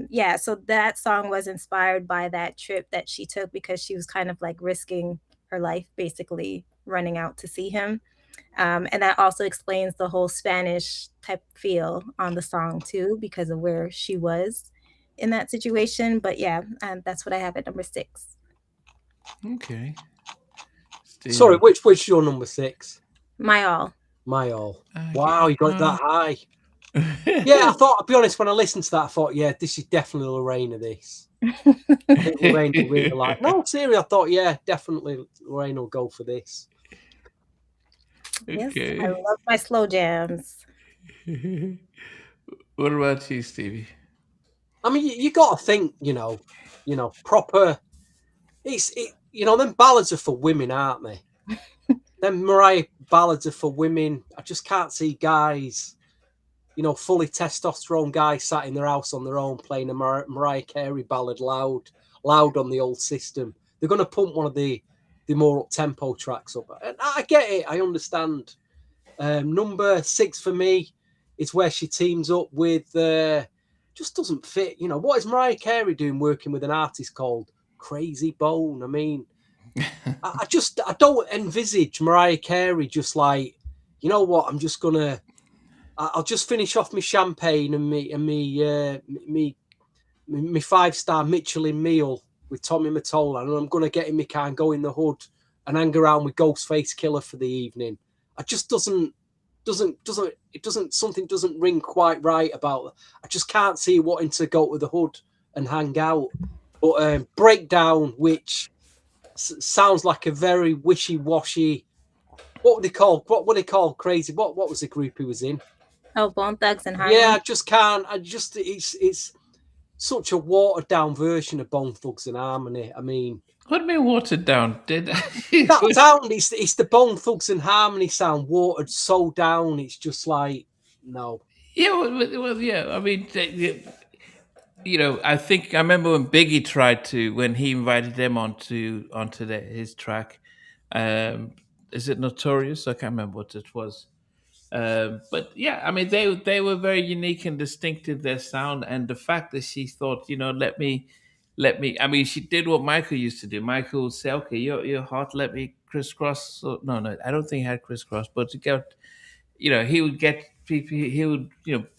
yeah, so that song was inspired by that trip that she took because she was kind of like risking her life, basically running out to see him. And that also explains the whole Spanish type feel on the song too, because of where she was in that situation. But yeah, that's what I have at number 6. Okay. Sorry, which your number 6? My All. My All. Wow, you got it that high. Yeah, I thought, I'll be honest, when I listened to that, I thought, yeah, this is definitely Lorena, this. Lorena really like. No, seriously, I thought, yeah, definitely Lorena will go for this. Yes, I love my slow jams. What about you, Stevie? I mean, you got to think, you know, proper. Them ballads are for women, aren't they? Them Mariah ballads are for women. I just can't see guys, fully testosterone guys sat in their house on their own playing a Mariah Carey ballad loud on the old system. They're going to pump one of the more up-tempo tracks up. And I get it. I understand. Number 6 for me is where she teams up with... just doesn't fit. What is Mariah Carey doing working with an artist called Crazy Bone? I mean... I don't envisage Mariah Carey just like, you know what, I'll just finish off my champagne and me 5-star Michelin meal with Tommy Mottola, and I'm going to get in my car and go in the hood and hang around with Ghostface Killer for the evening. I just something doesn't ring quite right about. I just can't see wanting to go to the hood and hang out. But Breakdown, which sounds like a very wishy-washy. What would they call crazy? What was the group he was in? Oh, Bone Thugs and Harmony. Yeah, I just can't. It's such a watered down version of Bone Thugs and Harmony. I mean, what do you mean watered down? That sound? It's the Bone Thugs and Harmony sound watered so down. It's just like no. Yeah, well, yeah. I mean. I think I remember when Biggie tried to, when he invited them onto his track. Is it Notorious? I can't remember what it was. But yeah, I mean, they were very unique and distinctive, their sound, and the fact that she thought, let me. I mean, she did what Michael used to do. Michael would say, "Okay, you're hot. Let me crisscross." No, I don't think he had crisscross, but to get, he would get people. He would,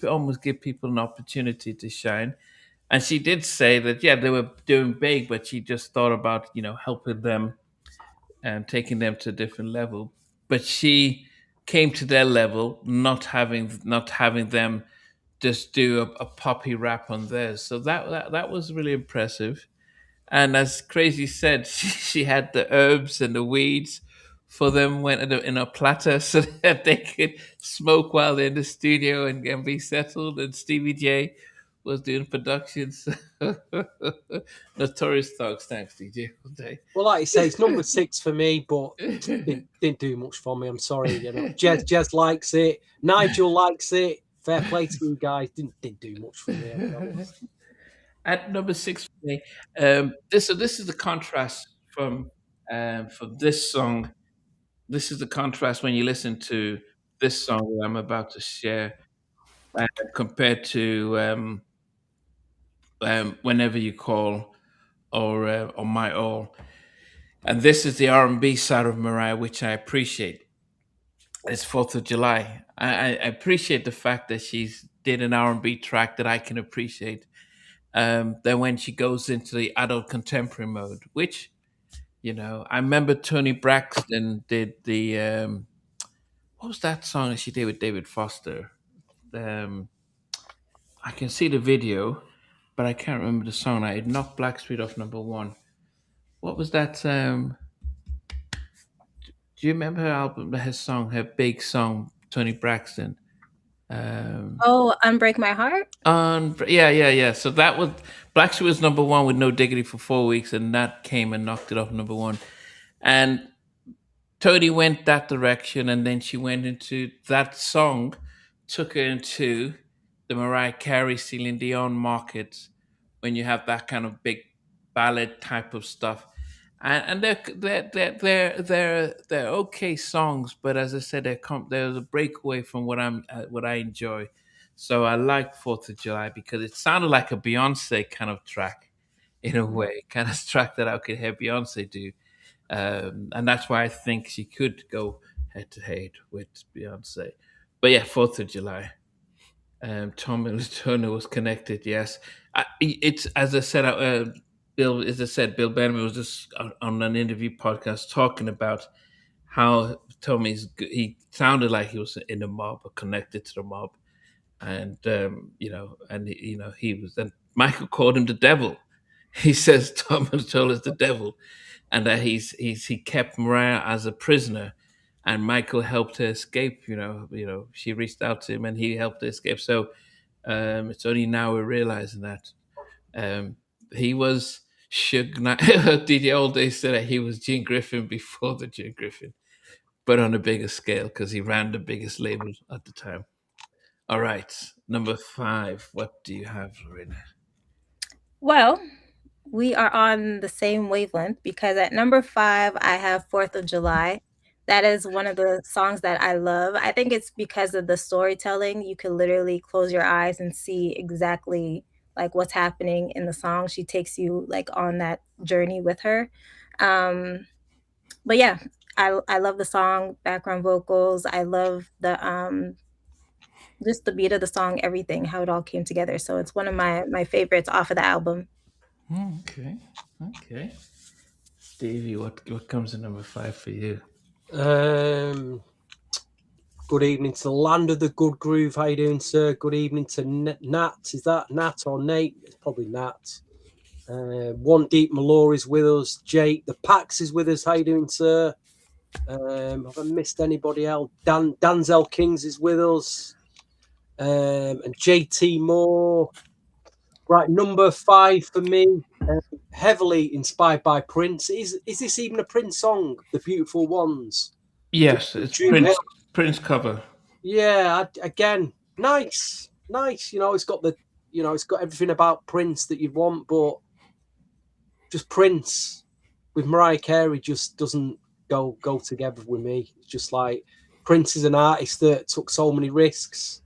almost give people an opportunity to shine. And she did say that, yeah, they were doing big, but she just thought about, helping them and taking them to a different level. But she came to their level, not having them just do a poppy rap on theirs. So that was really impressive. And as Crazy said, she had the herbs and the weeds for them went in a platter so that they could smoke while they're in the studio and be settled. And Stevie J was doing productions. Notorious Thugs, thanks, DJ. Well, like you say, it's number 6 for me, but it didn't do much for me. I'm sorry, you know. Jez likes it. Nigel likes it. Fair play to you guys. Didn't do much for me. At number 6 for me, this is the contrast from this song. This is the contrast when you listen to this song that I'm about to share, compared to Whenever You Call or My All. And this is the R&B side of Mariah, which I appreciate. It's 4th of July. I appreciate the fact that she's did an R&B track that I can appreciate. Then when she goes into the adult contemporary mode, which, you know, I remember Toni Braxton did the what was that song that she did with David Foster? I can see the video, but I can't remember the song. I had knocked Blackstreet off number 1. What was that? Do you remember her album, her song, her big song, Toni Braxton? Unbreak My Heart? Yeah. So that was Blackstreet was number 1 with No Diggity for 4 weeks, and that came and knocked it off number 1. And Tony went that direction, and then she went into that song, took her into the Mariah Carey, Celine Dion market when you have that kind of big ballad type of stuff. And they're okay songs, but as I said, there's a breakaway from what I enjoy. So I like 4th of July because it sounded like a Beyonce kind of track in a way, kind of track that I could hear Beyonce do. And that's why I think she could go head to head with Beyonce. But yeah, 4th of July. Tommy Turner was connected. Yes, it's as I said. Bill, as I said, Bill Benjamin was just on an interview podcast talking about how he sounded like he was in the mob or connected to the mob, and he was. And Michael called him the devil. He says Thomas Tull is the devil, and that he kept Mariah as a prisoner, and Michael helped her escape. She reached out to him, and he helped her escape. So it's only now we're realizing that he was Suge Knight. DJ All Day said that he was Gene Griffin before the Gene Griffin, but on a bigger scale because he ran the biggest label at the time. All right, number 5. What do you have, Lorena? Well, we are on the same wavelength because at number 5, I have 4th of July. That is one of the songs that I love. I think it's because of the storytelling. You can literally close your eyes and see exactly like what's happening in the song. She takes you like on that journey with her. But yeah, I love the song, background vocals. I love the just the beat of the song, everything, how it all came together. So it's one of my favorites off of the album. Okay. Stevie, what comes in number 5 for you? Good evening to the land of the good groove. How you doing, sir? Good evening to Nat. Is that Nat or Nate? It's probably Nat. One Deep Malore is with us. Jake, the Pax is with us. How you doing, sir? Have I missed anybody else? Danzel Kings is with us. And JT Moore. Right, number 5 for me. Heavily inspired by Prince. Is this even a Prince song? The Beautiful Ones. Yes, it's Prince cover. Yeah, again, nice. It's got it's got everything about Prince that you'd want, but just Prince with Mariah Carey just doesn't go together with me. It's just like Prince is an artist that took so many risks.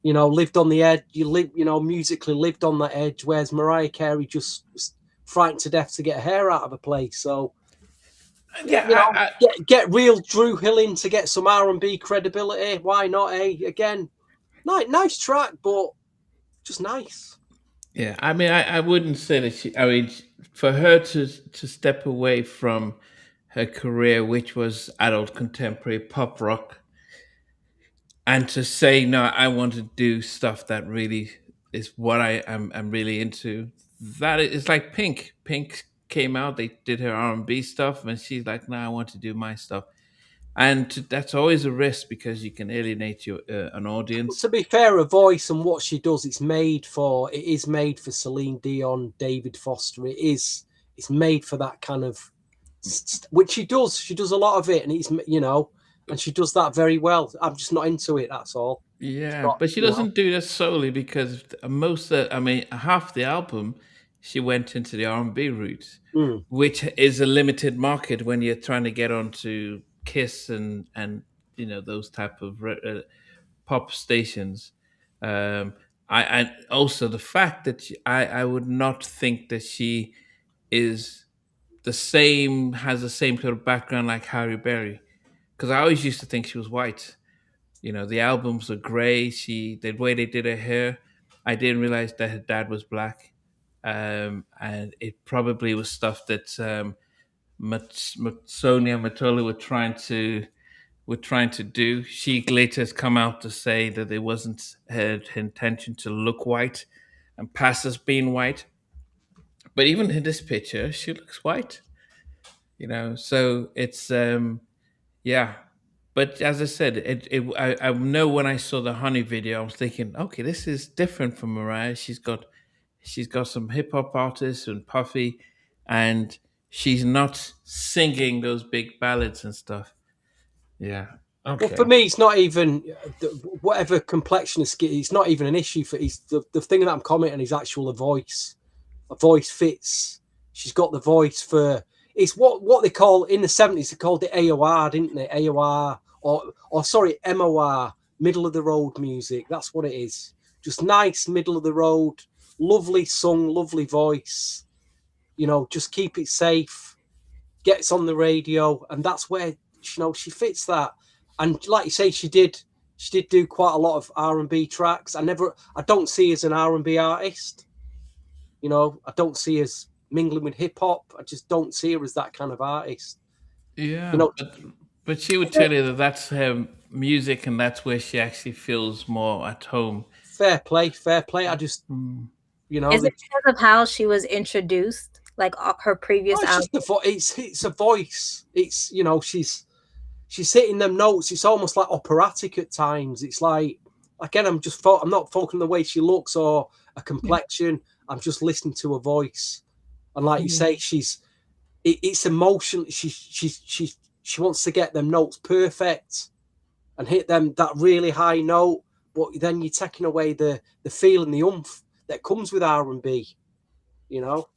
Lived on the edge. Musically lived on that edge. Whereas Mariah Carey just was frightened to death to get her hair out of a place. So. Yeah, get real Drew Hill in to get some R&B credibility. Why not? Again, nice track, but just nice. Yeah, I mean, I wouldn't say that I mean, for her to step away from her career, which was adult contemporary pop rock, and to say no, I want to do stuff that really is what I'm really into. That is like Pink. Pink came out, they did her R&B stuff, and she's like, "No, I want to do my stuff." And that's always a risk because you can alienate your an audience. To be fair, her voice and what she does, it is made for Celine Dion, David Foster. It's made for that kind of, which she does. She does a lot of it, and it's, you know, and she does that very well. I'm just not into it. That's all. Yeah, but she doesn't do that solely because half the album, she went into the R&B route, which is a limited market when you're trying to get onto Kiss and you know, those type of pop stations. I also the fact that I would not think that she is has the same sort of background like Halle Berry, because I always used to think she was white. You know, the albums are gray. The way they did her hair, I didn't realize that her dad was black, and it probably was stuff that Sonia Matola were trying to do. She later has come out to say that it wasn't her intention to look white and pass as being white. But even in this picture, she looks white. You know, so it's yeah. But as I said, I know when I saw the Honey video, I was thinking, okay, this is different from Mariah. She's got some hip hop artists and Puffy, and she's not singing those big ballads and stuff. Yeah. Okay. Well, for me, it's not even whatever complexion of skin. It's not even an issue for. The thing that I'm commenting is actual voice. A voice fits. She's got the voice for. It's what they call in the 70s. They called it AOR, didn't they? AOR or sorry, MOR, middle of the road music. That's what it is. Just nice middle of the road, lovely sung, lovely voice. You know, just keep it safe. Gets on the radio, and that's where, you know, she fits that. And like you say, she did do quite a lot of R&B tracks. I don't see her as an R&B artist. You know, I don't see her as mingling with hip hop. I just don't see her as that kind of artist. Yeah, you know, but she would tell you that that's her music, and that's where she actually feels more at home. Fair play. I just, you know, is it because of how she was introduced, like her previous album? It's a voice. It's, you know, she's hitting them notes. It's almost like operatic at times. It's like, again, I'm not focusing on the way she looks or a complexion. I'm just listening to her voice. And like you say, it's emotion. She wants to get them notes perfect and hit them that really high note. But then you're taking away the feel and the oomph that comes with R&B, you know?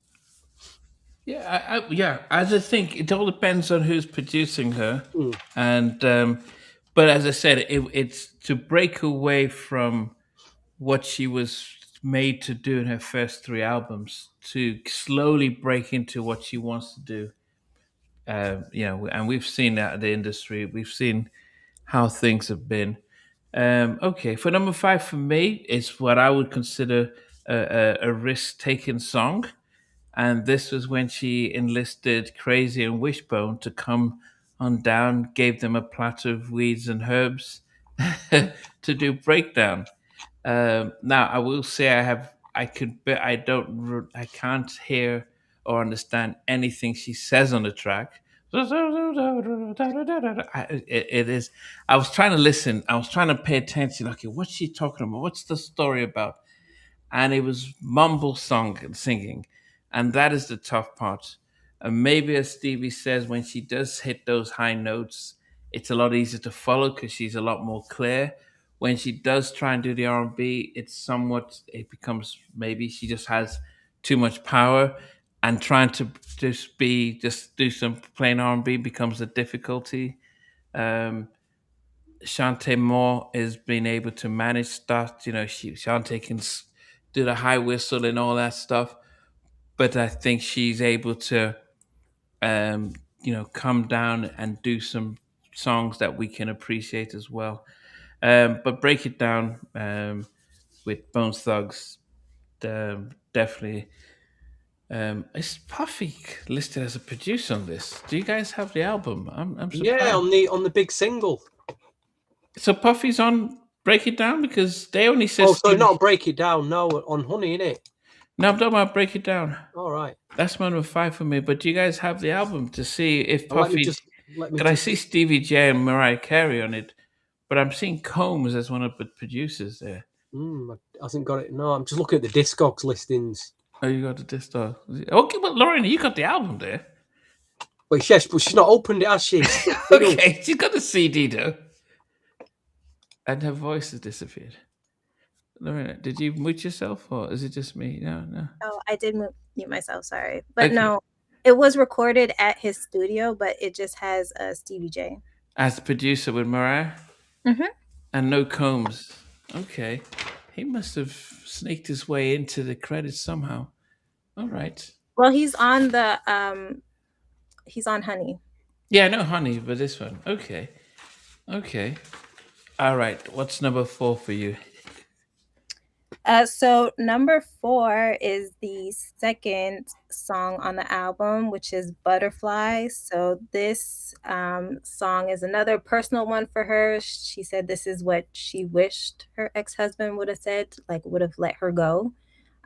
Yeah, as I think it all depends on who's producing her, and but as I said, it's to break away from what she was made to do in her first 3 albums, to slowly break into what she wants to do. You know, and we've seen that in the industry. We've seen how things have been. Okay, for number 5 for me is what I would consider a risk-taking song. And this was when she enlisted Crazy and Wishbone to come on down, gave them a platter of weeds and herbs to do Breakdown. Now, I will say I can't hear or understand anything she says on the track. It is. I was trying to listen. I was trying to pay attention. Okay, what's she talking about? What's the story about? And it was mumble song and singing. And that is the tough part. And maybe, as Stevie says, when she does hit those high notes, it's a lot easier to follow because she's a lot more clear. When she does try and do the R&B, it becomes, maybe she just has too much power, and trying to just do some plain R&B becomes a difficulty. Shantae Moore has been able to manage that. You know, Shantae can do the high whistle and all that stuff. But I think she's able to, you know, come down and do some songs that we can appreciate as well. But Break It Down with Bone Thugs, definitely. Is Puffy listed as a producer on this? Do you guys have the album? I'm surprised. Yeah, on the big single. So Puffy's on Break It Down, because they only said. Oh, so not Break It Down, no, on Honey, innit? No, I'm talking about Break It Down. All right. That's my number 5 for me. But do you guys have the album to see if Let me Puffy? just. Can I see Stevie J and Mariah Carey on it? But I'm seeing Combs as one of the producers there. I hasn't got it. No, I'm just looking at the Discogs listings. Oh, you got the disc. Okay, but Lauren, you got the album there. Wait, yes, but she's not opened it, has she? Okay, she's got the CD though. And her voice has disappeared. Lorena, did you mute yourself or is it just me? No. Oh, I did mute myself, sorry. But no, it was recorded at his studio, but it just has Stevie J. As the producer with Mariah? Mm-hmm. And no Combs. Okay. He must have sneaked his way into the credits somehow. All right. Well, he's on he's on Honey. Yeah, I know Honey, but this one. Okay. All right. What's number 4 for you? So number 4 is the second song on the album, which is Butterfly. So this song is another personal one for her. She said this is what she wished her ex-husband would have said, like would have let her go.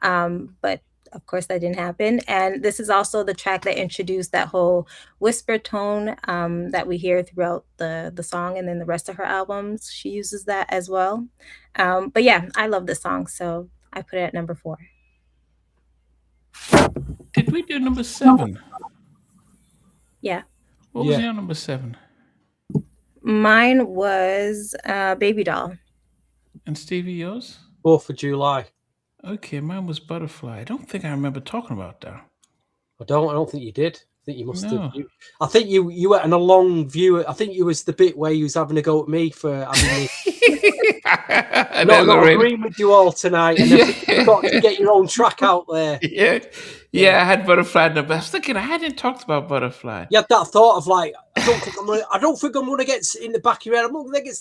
But of course that didn't happen. And this is also the track that introduced that whole whisper tone that we hear throughout the song, and then the rest of her albums, she uses that as well. But yeah, I love this song, so I put it at number 4. Did we do number 7? Yeah. What was your number 7? Mine was Babydoll. And Stevie, yours? 4th of July. Okay, mine was Butterfly. I don't think I remember talking about that. I don't think you did. I think you must have. I think you went on a long view. I think it was the bit where you was having a go at me for having me. not agreeing with you all tonight, and you've got to get your own track out there. Yeah, I had Butterfly number. I was thinking I hadn't talked about Butterfly. You had that thought of like, I don't think I'm gonna get in the back of your head. I'm gonna get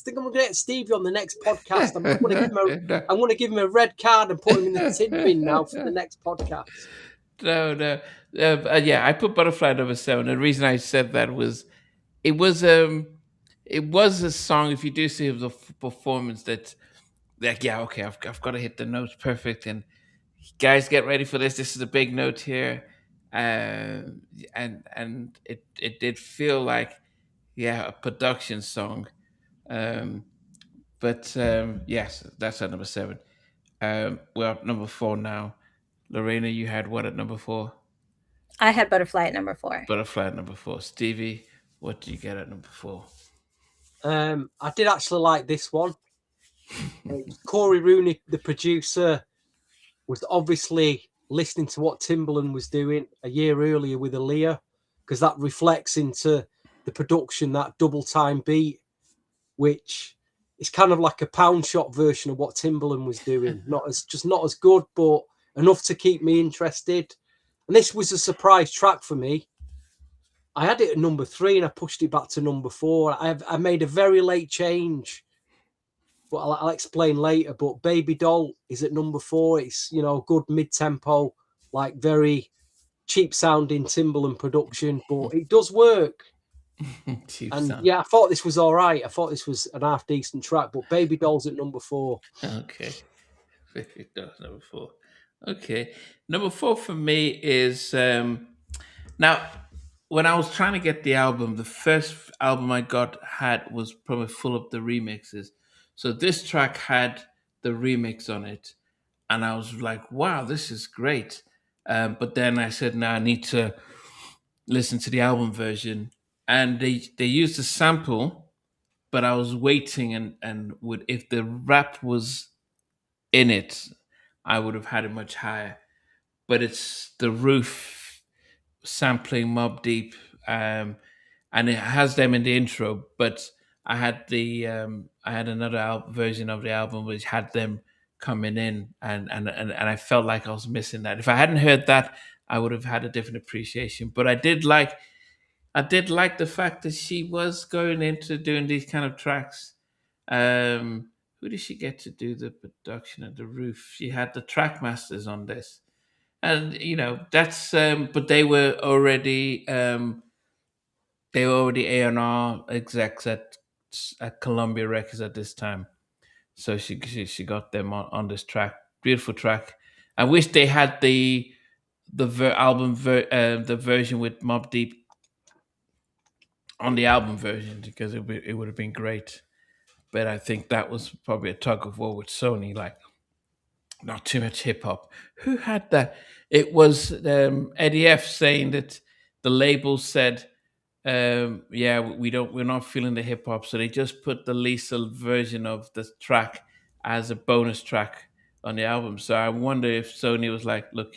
Stevie on the next podcast. I'm gonna give him a red card and put him in the tin bin now for the next podcast. No. Yeah, I put Butterfly number 7. The reason I said that was it was a song. If you do see the performance, that's like, yeah, okay, I've got to hit the notes perfect, and guys, get ready for this. This is a big note here, and it did feel like, yeah, a production song, but yes, that's at number 7. Well, number 4 now. Lorena, you had what at number 4? I had Butterfly at number 4. Butterfly at number 4. Stevie, what do you get at number 4? I did actually like this one. Corey Rooney, the producer, was obviously listening to what Timbaland was doing a year earlier with Aaliyah, because that reflects into the production, that double time beat, which is kind of like a pound shot version of what Timbaland was doing. Not as good, but enough to keep me interested. And this was a surprise track for me. I had it at number 3 and I pushed it back to number 4. I made a very late change, but I'll explain later. But Babydoll is at number 4. It's, good mid-tempo, like very cheap sounding Timbaland production, but it does work. Yeah, I thought this was all right. I thought this was an half decent track, but Babydoll's at number 4. Okay. Babydoll's number 4. Okay. Number 4 for me is now, when I was trying to get the album, the first album I was probably full of the remixes. So this track had the remix on it, and I was like, wow, this is great. But then I said, no, I need to listen to the album version. And they used a sample, but I was waiting and if the rap was in it, I would have had it much higher. But it's the Roof sampling Mobb Deep, and it has them in the intro. But I had another version of the album which had them coming in, and I felt like I was missing that. If I hadn't heard that, I would have had a different appreciation. But I did like the fact that she was going into doing these kind of tracks. Who did she get to do the production of the Roof? She had the Trackmasters on this, and that's. But they were already A&R execs at Columbia Records at this time, so she got them on this track. Beautiful track. I wish they had the the version with Mobb Deep on the album version, because it would have been great. But I think that was probably a tug of war with Sony, like not too much hip hop. Who had that? It was Eddie F saying that the label said, "Yeah, we're not feeling the hip hop," so they just put the Lisa version of the track as a bonus track on the album. So I wonder if Sony was like, "Look,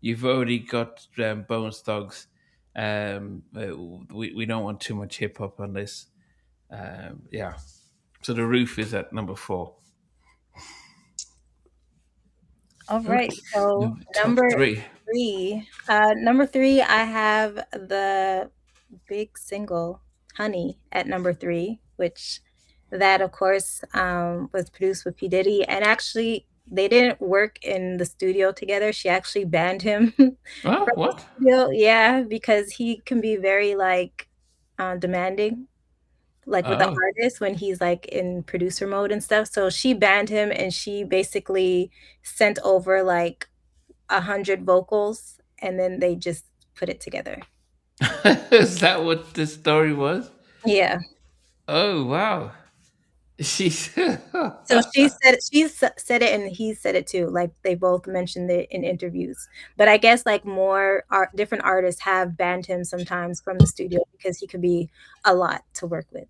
you've already got Bone Thugs. We don't want too much hip hop on this." Yeah. So the roof is at number 4. All right. So Top number 3. three. Number 3, I have the big single "Honey" at number 3, which that of course was produced with P Diddy, and actually they didn't work in the studio together. She actually banned him from Oh, the what? studio, yeah, because he can be very like demanding, like with the Oh. artist when he's like in producer mode and stuff. So she banned him, and she basically sent over like 100 vocals, and then they just put it together. Is that what the story was? Yeah. Oh, wow. She's So she said it, and he said it too. Like they both mentioned it in interviews. But I guess like more different artists have banned him sometimes from the studio because he could be a lot to work with.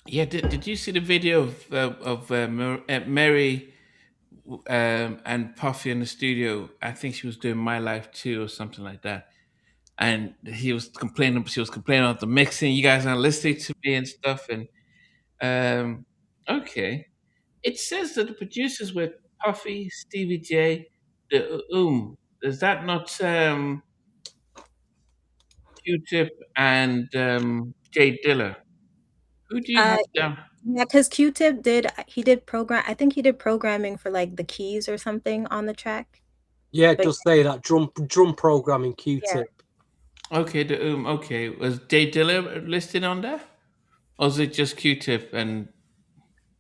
Yeah, did you see the video of Mary and Puffy in the studio? I think she was doing My Life too or something like that. And he was complaining. She was complaining about the mixing. You guys aren't listening to me and stuff. And okay, it says that the producers were Puffy, Stevie J, the Is that not Q-Tip and Jay Dilla? Who do you Uh have down? yeah, because Q-Tip did program. I think he did programming for like the keys or something on the track. Yeah, it But does say that drum programming yeah, Q-Tip. Okay, the okay. Was Jay Dilla listed on there? Or was it just Q-Tip and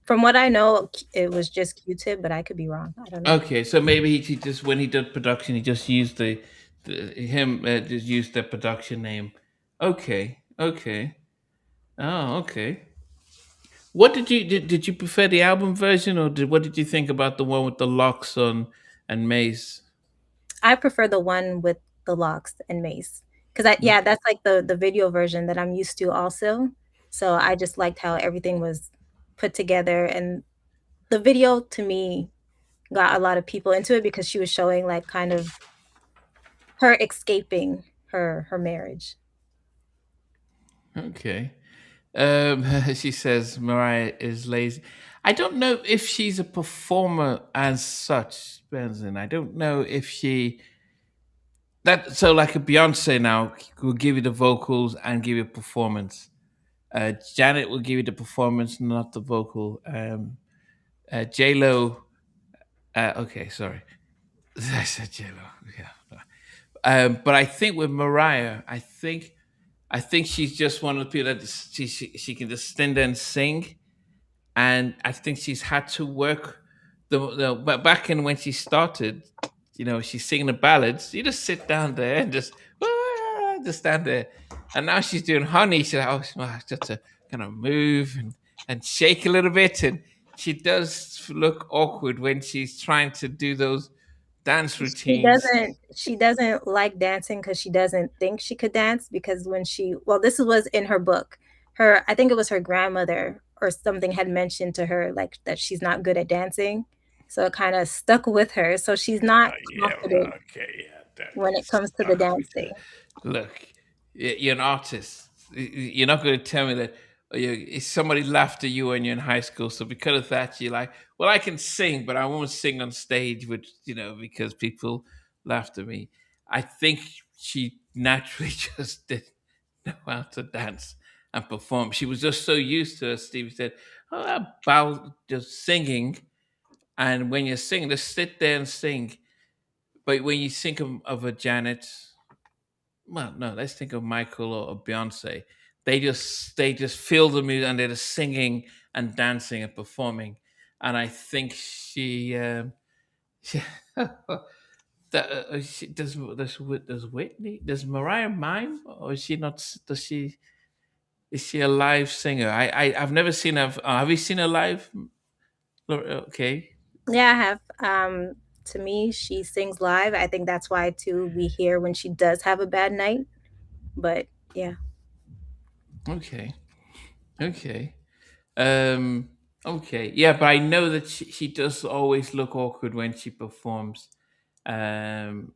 from what I know, it was just Q-Tip, but I could be wrong. I don't know. okay, so maybe he just when he did production, he just used just used the production name. Okay, okay, oh, okay. What did you prefer the album version, or what did you think about the one with the locks on and Maze? I prefer the one with the locks and Mace, because yeah, that's like the video version that I'm used to also. So I just liked how everything was put together, and the video to me got a lot of people into it because she was showing like kind of her escaping her marriage. Okay. She says Mariah is lazy. I don't know if she's a performer as such, Benson. I don't know if she that so like a Beyonce now will give you the vocals and give you a performance. Janet will give you the performance, not the vocal. J Lo. Okay, sorry, I said J Lo. Yeah, but I think with Mariah, I think she's just one of the people that she can just stand there and sing, and I think she's had to work but back in when she started, she's singing the ballads. You just sit down there and just stand there, and now she's doing Honey. She's like, oh, well, just to kind of move and shake a little bit, and she does look awkward when she's trying to do those dance She routines. doesn't she doesn't like dancing because she doesn't think she could dance, because when this was in her book. I think it was her grandmother or something had mentioned to her like that she's not good at dancing. So it kind of stuck with her. So she's not Yeah, confident okay, yeah. when it comes to the dancing. Look, you're an artist. You're not going to tell me that somebody laughed at you when you're in high school. So because of that, you're like, well, I can sing, but I won't sing on stage, because people laughed at me. I think she naturally just didn't know how to dance and perform. She was just so used to, as Stevie said, about just singing. And when you're singing, just sit there and sing. But when you think of a Janet, well, no, let's think of Michael or Beyonce. They just feel the music and they're just singing and dancing and performing. And I think Yeah. Does Whitney, does Mariah mime, or is she not? Does she, is she a live singer? I've never seen her. Have you seen her live? Okay. Yeah, I have. To me, she sings live. I think that's why too we hear when she does have a bad night. But yeah. Okay. Okay. Um. Okay. Yeah, but I know that she does always look awkward when she performs. Um.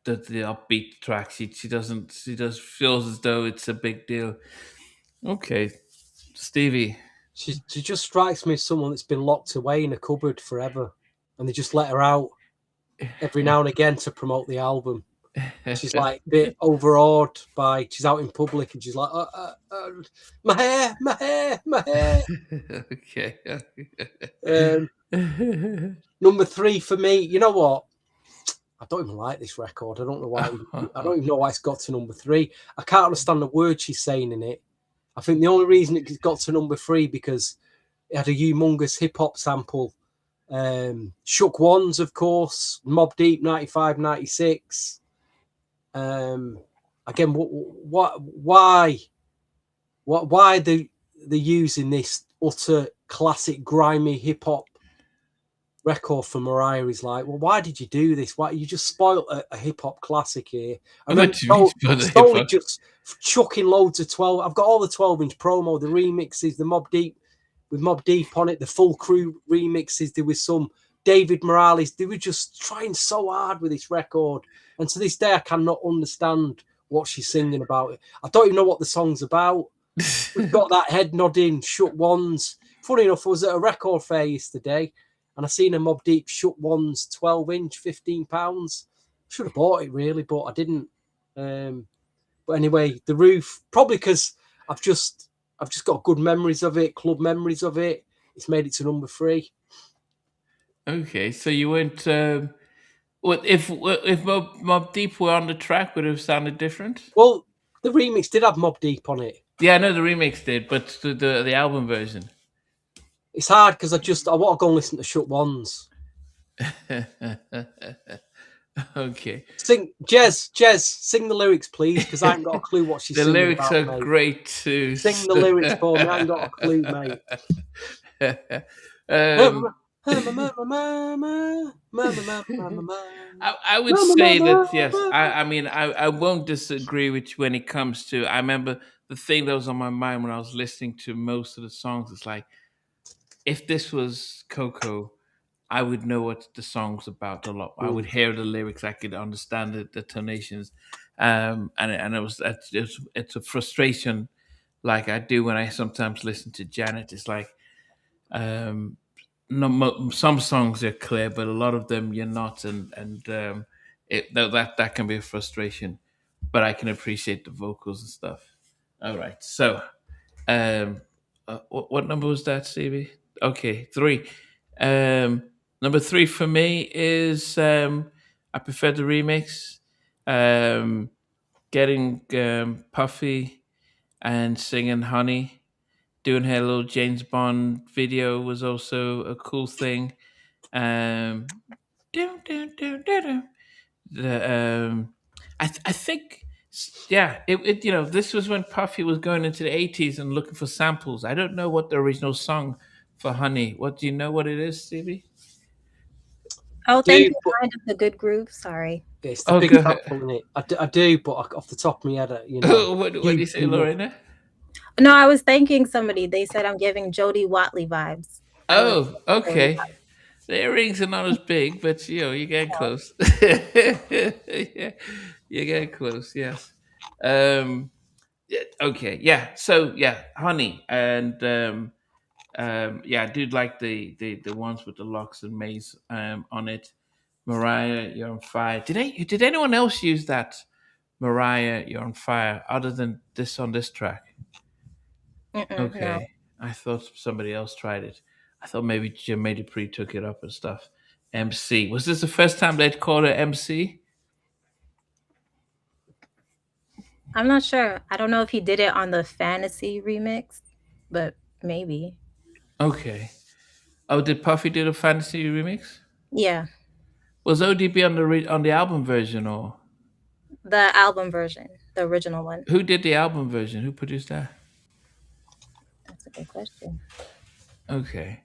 The upbeat track. She doesn't. She does feels as though it's a big deal. Okay, Stevie. She just strikes me as someone that's been locked away in a cupboard forever, and they just let her out every now and again to promote the album. She's like a bit overawed by. She's out in public and she's like, my hair, my hair, my hair. Okay. Number 3 for me. You know what? I don't even like this record. I don't know why. I don't even know why it's got to number 3. I can't understand the words she's saying in it. I think the only reason it got to number 3 because it had a humongous hip hop sample. Shook Ones, of course. Mobb Deep 95, 96. Again, why they're using this utter classic grimy hip hop record for Mariah is like, well, why did you do this? Why you just spoiled a hip hop classic here? And then slowly just chucking loads of 12. I've got all the 12-inch promo, the remixes, the Mobb Deep with Mobb Deep on it, the full crew remixes. There was some David Morales. They were just trying so hard with this record. And to this day, I cannot understand what she's singing about. I don't even know what the song's about. We've got that head nodding, Shook Ones. Funny enough, I was at a record fair yesterday and I seen a Mobb Deep Shook Ones 12-inch, £15. Should have bought it really, but I didn't. But anyway, The Roof, probably because I've just got good memories of it, club memories of it. It's made it to number 3. Okay, so you went. If Mobb Deep were on the track, would it have sounded different? Well, the remix did have Mobb Deep on it. Yeah, I know the remix did, but the album version. It's hard because I want to go and listen to Shook Ones. Okay. Sing, Jez, sing the lyrics, please, because I haven't got a clue what she's the singing lyrics about, are mate. great too. Sing the lyrics for me. I ain't got a clue, mate. I would say that yes. I mean I won't disagree with you when it comes to. I remember the thing that was on my mind when I was listening to most of the songs. It's like, if this was Coco, I would know what the song's about a lot. I would hear the lyrics. I could understand the tonations, and it's a frustration, like I do when I sometimes listen to Janet. It's like, some songs are clear, but a lot of them you're not, and that can be a frustration. But I can appreciate the vocals and stuff. All right, so what number was that, Stevie? Okay, 3. Number 3 for me is I prefer the remix. Getting Puffy and singing Honey, doing her little James Bond video was also a cool thing. I think, yeah, this was when Puffy was going into the 80s and looking for samples. I don't know what the original song for Honey. What do you know what it is, Stevie? Oh, thank you. Mind of the Good Groove. Sorry. It's the big sample in it. I do, but off the top of my head, what do you say, Lorena? No, I was thanking somebody. They said I'm giving Jody Watley vibes. Oh, okay. The earrings are not as big, but you're getting close. Yeah, you're getting close. Yes. Okay. Yeah. So yeah, Honey, and yeah, I did like the ones with the locks and maze on it. Mariah, You're on Fire. Did anyone else use that? Mariah, You're on Fire, other than this on this track? Okay. No. I thought somebody else tried it. I thought maybe Jermaine Dupri took it up and stuff. MC. Was this the first time they'd called her MC? I'm not sure. I don't know if he did it on the Fantasy remix, but maybe. Okay. Oh, did Puffy do the Fantasy remix? Yeah. Was ODB on the album version, or The album version, the original one. who did the album version? Who produced that? That's a good question. Okay.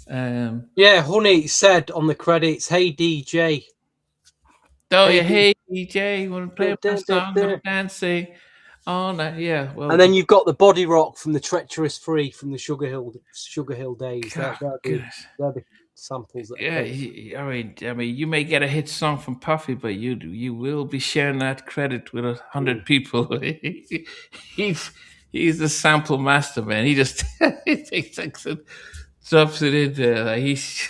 Yeah, Honey said on the credits, "Hey DJ." Oh Hey, yeah, hey DJ, want to play my song? da. I'm dancing all night. Yeah, well, And then you've got the body rock from the Treacherous Free from the Sugar Hill days. God, They're the samples that yeah. I mean, you may get a hit song from Puffy, but you will be sharing that credit with 100 people. he's the sample master, man. He just he takes it, drops it in there. Like he's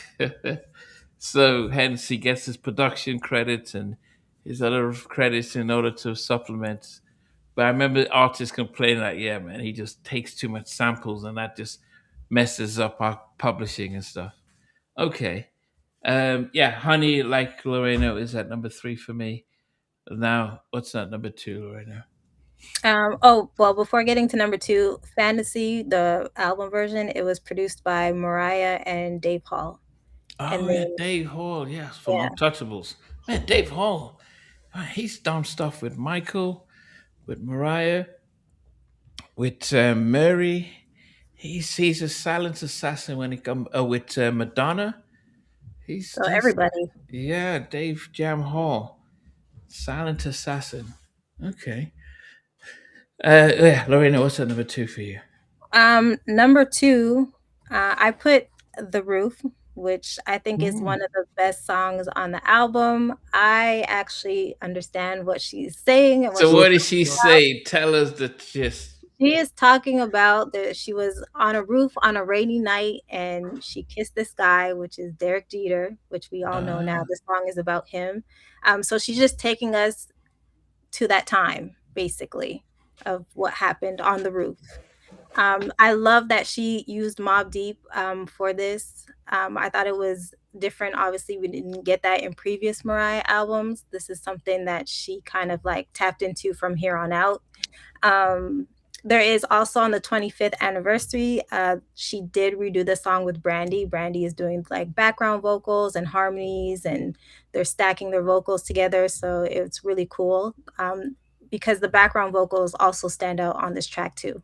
so hence he gets his production credits and his other credits in order to supplement. But I remember artists complaining like, yeah, man, he just takes too much samples and that just messes up our publishing and stuff. Okay. Yeah, Honey, like Lorena, is at number 3 for me. Now, what's that number 2, Lorena? Oh, well, before getting to number 2, Fantasy, the album version, it was produced by Mariah and Dave Hall. Oh, yeah, Dave Hall, yes, from Untouchables. Man, Dave Hall, he's done stuff with Michael, with Mariah, with Mary. He's a silent assassin when it comes with Madonna. He's everybody. Yeah, Dave Jam Hall, silent assassin. Okay. Yeah, Lorena, what's at number 2 for you? Number 2, I put The Roof, which I think is one of the best songs on the album. I actually understand what she's saying. And what did she say? Tell us the gist. She is talking about that she was on a roof on a rainy night and she kissed this guy, which is Derek Jeter, which we all know now. This song is about him. So she's just taking us to that time, basically, of what happened on the roof. I love that she used Mobb Deep for this. I thought it was different. Obviously, we didn't get that in previous Mariah albums. This is something that she kind of like tapped into from here on out. There is also on the 25th anniversary, she did redo the song with Brandy. Brandy is doing like background vocals and harmonies, and they're stacking their vocals together. So it's really cool because the background vocals also stand out on this track too.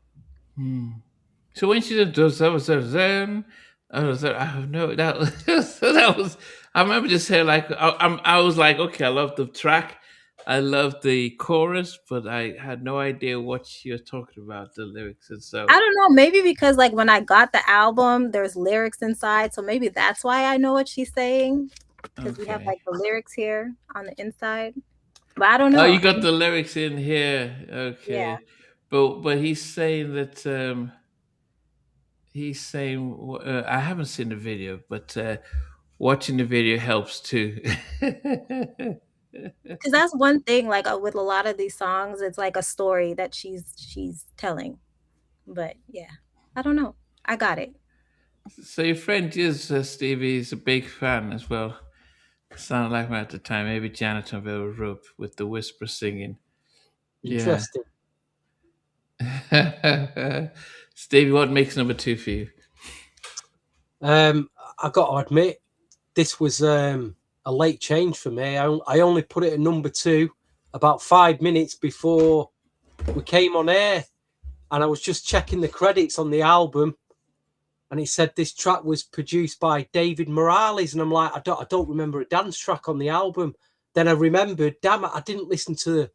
So when she does that was Zen, I have no that was. I remember just saying like I was like, okay, I love the track, I love the chorus, but I had no idea what you're talking about, the lyrics, and so I don't know, maybe because like when I got the album, there's lyrics inside, so maybe that's why I know what she's saying because we have like the lyrics here on the inside. But I don't know. Oh, you got the lyrics in here, okay? Yeah. But he's saying that I haven't seen the video, but watching the video helps too. Because that's one thing, like with a lot of these songs, it's like a story that she's telling. But yeah, I don't know. I got it. So your friend is Stevie is a big fan as well. Sounded like me at the time. Maybe Janitorville Rope with the whisper singing. Interesting. Yeah. Stevie, what makes number 2 for you? I got to admit, this was a late change for me. I only put it at number 2 about 5 minutes before we came on air, and I was just checking the credits on the album, and it said this track was produced by David Morales, and I'm like, I don't remember a dance track on the album. Then I remembered, damn it, I didn't listen to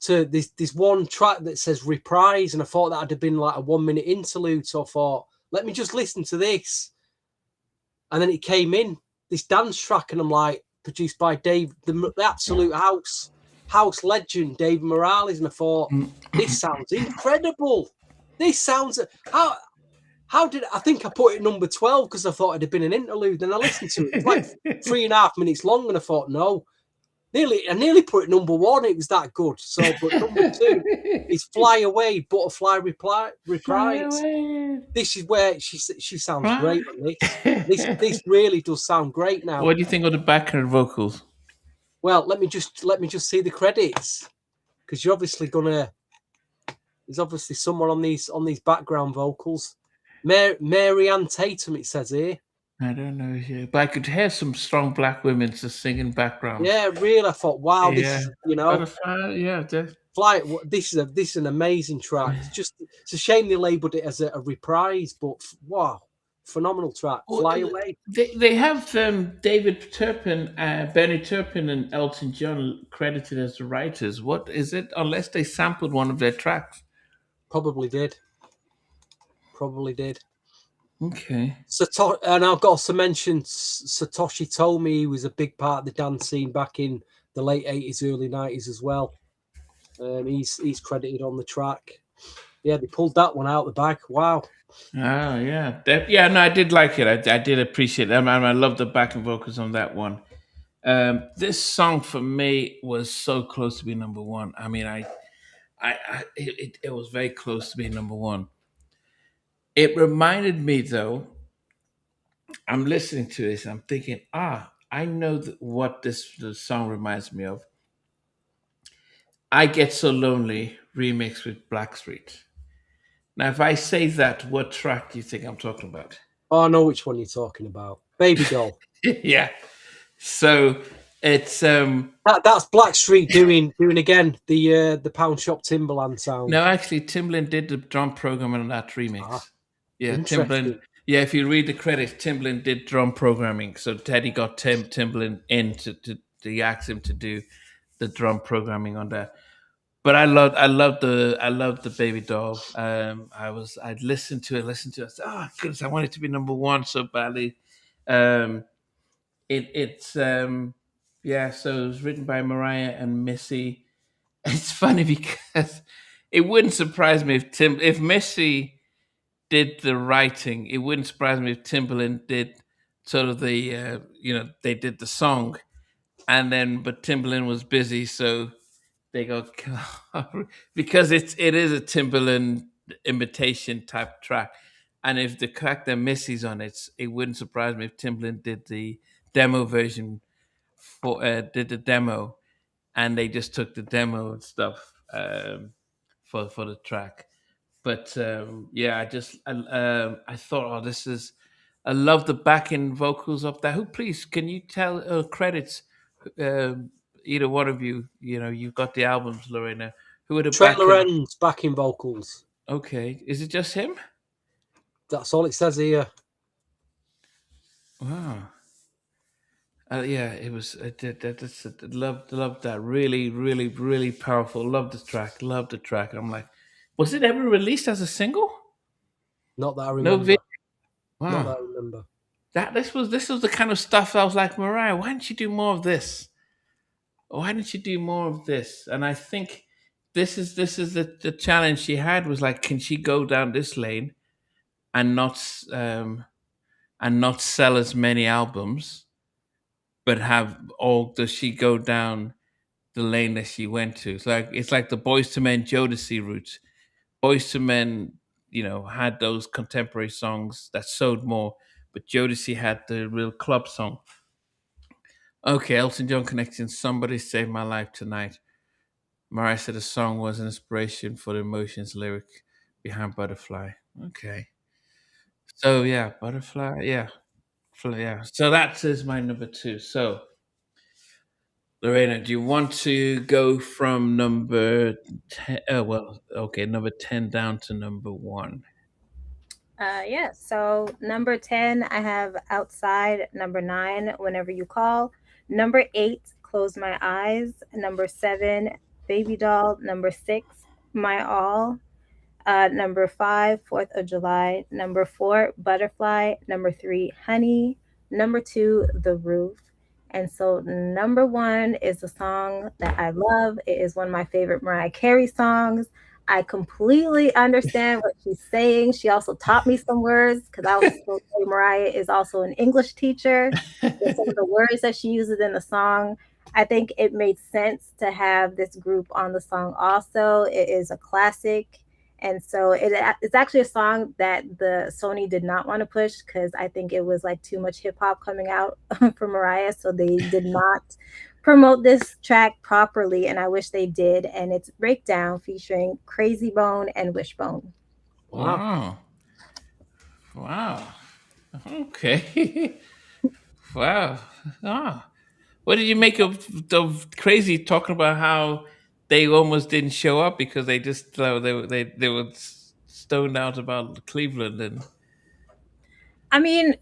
this one track that says Reprise, and I thought that had been like a 1-minute interlude. So I thought, let me just listen to this. And then it came in, this dance track, and I'm like, produced by Dave, the absolute house legend, David Morales. And I thought, this sounds incredible. This sounds how did I think I put it number 12 because I thought it'd have been an interlude. And I listened to it. It's like 3.5 minutes long, and I thought, no. I nearly put it number 1. It was that good. So, but number 2 is Fly Away, Butterfly Reprise. This is where she sounds great on this. This really does sound great now. What do you think of the background vocals? Well, let me just see the credits, because you're obviously there's obviously someone on these background vocals. Mary Ann Tatum, it says here. I don't know here, but I could hear some strong black women just singing background. Yeah, really. I thought, wow, this Yeah, is, you know, Butterfly. Yeah, Fly. This is an amazing track. It's a shame they labelled it as a reprise, but wow, phenomenal track. Fly Away. They have David Turpin, Benny Turpin, and Elton John credited as the writers. What is it? Unless they sampled one of their tracks. Probably did. Okay. And I've got to mention Satoshi Tomi was a big part of the dance scene back in the late 80s, early 90s as well. He's credited on the track. Yeah, they pulled that one out of the bag. Wow. Oh yeah, no, I did like it. I did appreciate it. I love the backing vocals on that one. This song for me was so close to being number one. I mean, it was very close to being number one. It reminded me though. I'm listening to this. I'm thinking, I know what the song reminds me of. I Get So Lonely remixed with Blackstreet. Now, if I say that, what track do you think I'm talking about? Oh, I know which one you're talking about. Babydoll. Yeah. So it's that's Blackstreet doing again the Pound Shop Timberland sound. No, actually, Timbaland did the drum programming on that remix. Yeah, Timbaland. Yeah, if you read the credits, Timbaland did drum programming. So Teddy got Timbaland in to ask him to do the drum programming on that. But I loved the Babydoll. I'd listened to it. I said, oh goodness, I want it to be number one so badly. It's yeah. So it was written by Mariah and Missy. It's funny because it wouldn't surprise me if Missy did the writing. It wouldn't surprise me if Timbaland did sort of the they did the song, but Timbaland was busy, so they got because it is a Timbaland imitation type track, and if the track that Missy's on it wouldn't surprise me if Timbaland did the demo version did the demo, and they just took the demo and stuff for the track. But yeah, I thought, oh, this is. I love the backing vocals of that. Who, please, can you tell credits? Either one of you, you've got the albums, Lorena. Who are the Trent Lorenz backing vocals? Okay, is it just him? That's all it says here. Wow. Yeah, it was. Loved that. Really, really, really powerful. Love the track. I'm like, was it ever released as a single? Not that I remember. No video. Wow. Not that I remember. This was the kind of stuff I was like, Mariah, why didn't you do more of this? Why didn't you do more of this? And I think this is the challenge she had was like, can she go down this lane and not sell as many albums, but does she go down the lane that she went to? It's like the Boyz II Men Jodeci route. Boyz II Men, had those contemporary songs that sold more, but Jodeci had the real club song. Okay, Elton John connection. Somebody Saved My Life Tonight. Mariah said the song was an inspiration for the emotions lyric behind Butterfly. Okay. So yeah, Butterfly. Yeah. So that is my number 2. So Lorena, do you want to go from number 10? Number 10 down to number 1. Yeah. So number 10, I have Outside. Number 9, Whenever You Call. Number 8, Close My Eyes. Number 7, Babydoll. Number 6, My All. Number 5, 4th of July. Number 4, Butterfly. Number 3, Honey. Number 2, The Roof. And so number 1 is a song that I love. It is one of my favorite Mariah Carey songs. I completely understand what she's saying. She also taught me some words because I was supposed to say Mariah is also an English teacher. With some of the words that she uses in the song, I think it made sense to have this group on the song also. It is a classic. And so it's actually a song that the Sony did not want to push because I think it was like too much hip hop coming out for Mariah. So they did not promote this track properly. And I wish they did. And it's Breakdown featuring Crazy Bone and Wishbone. Wow. Okay. Wow. Ah. What did you make of Crazy talking about how they almost didn't show up because they just they were stoned out about Cleveland and I mean,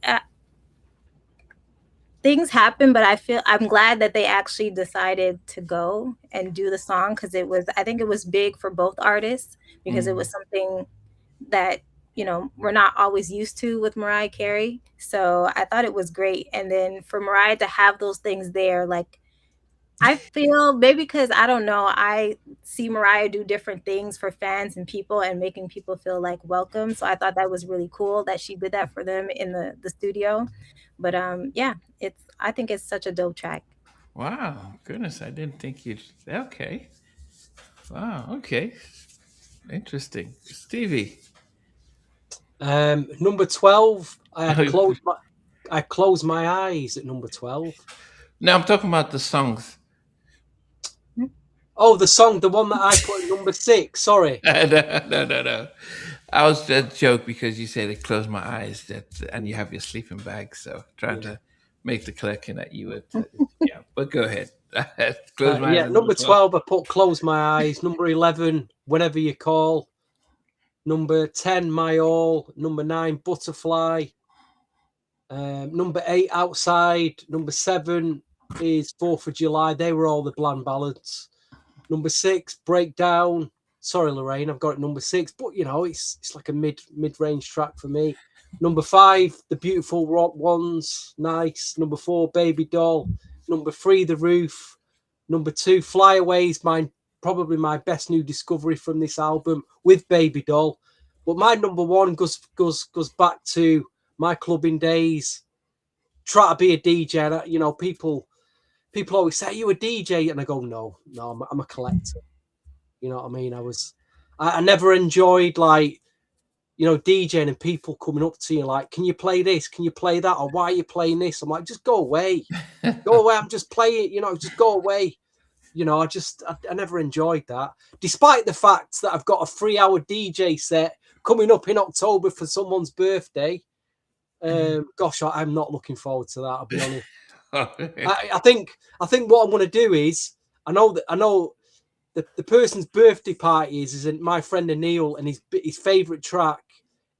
things happen, but I'm glad that they actually decided to go and do the song because I think it was big for both artists because it was something that, we're not always used to with Mariah Carey. So I thought it was great. And then for Mariah to have those things there, like, I feel maybe because I don't know, I see Mariah do different things for fans and people and making people feel like welcome. So I thought that was really cool that she did that for them in the studio. But yeah, I think it's such a dope track. wow, goodness, I didn't think you'd. Okay, wow, okay, interesting, Stevie. Number 12, I closed my eyes at number 12. No, I'm talking about the songs. Oh, the song, the one that I put at number 6. Sorry. No. I was a joke because you said it closed my eyes and you have your sleeping bag. So trying to make the collection that you would. Yeah, but go ahead. Close my eyes. Number 12, I put Close My Eyes. Number 11, Whenever You Call. Number 10, My All. Number 9, Butterfly. Number 8, Outside. Number 7 is 4th of July. They were all the bland ballads. Number 6, Breakdown. Sorry, Lorraine, I've got it number 6, but it's like a mid-range track for me. Number 5, The Beautiful Ones. Nice. Number 4, Babydoll. Number 3, The Roof. Number 2, Fly Away is probably my best new discovery from this album with Babydoll. But my number 1 goes back to my clubbing days. Try to be a DJ. And, people always say, "Are you a DJ?" And I go, "No, I'm a collector." You know what I mean? I never enjoyed DJing and people coming up to you like, "Can you play this? Can you play that? Or why are you playing this?" I'm like, "Just go away, go away. I'm just playing. Just go away." I never enjoyed that, despite the fact that I've got a 3-hour DJ set coming up in October for someone's birthday. Gosh, I'm not looking forward to that. I'll be honest. I think what I'm going to do is I know the person's birthday party is my friend Neil, and his favorite track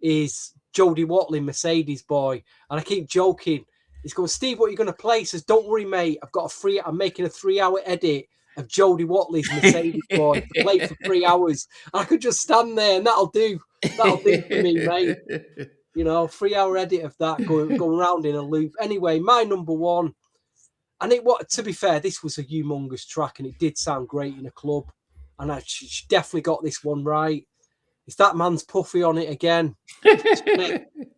is Jody Watley, Mercedes Boy, and I keep joking. He's going, "Steve, what are you going to play?" He says, "Don't worry, mate. I'm making a 3-hour edit of Jody Watley's Mercedes Boy to play for 3 hours." I could just stand there, and that'll do for me, mate. 3-hour edit of that going around in a loop. Anyway, my number 1. And to be fair, this was a humongous track, and it did sound great in a club. And she definitely got this one right. It's that man's Puffy on it again.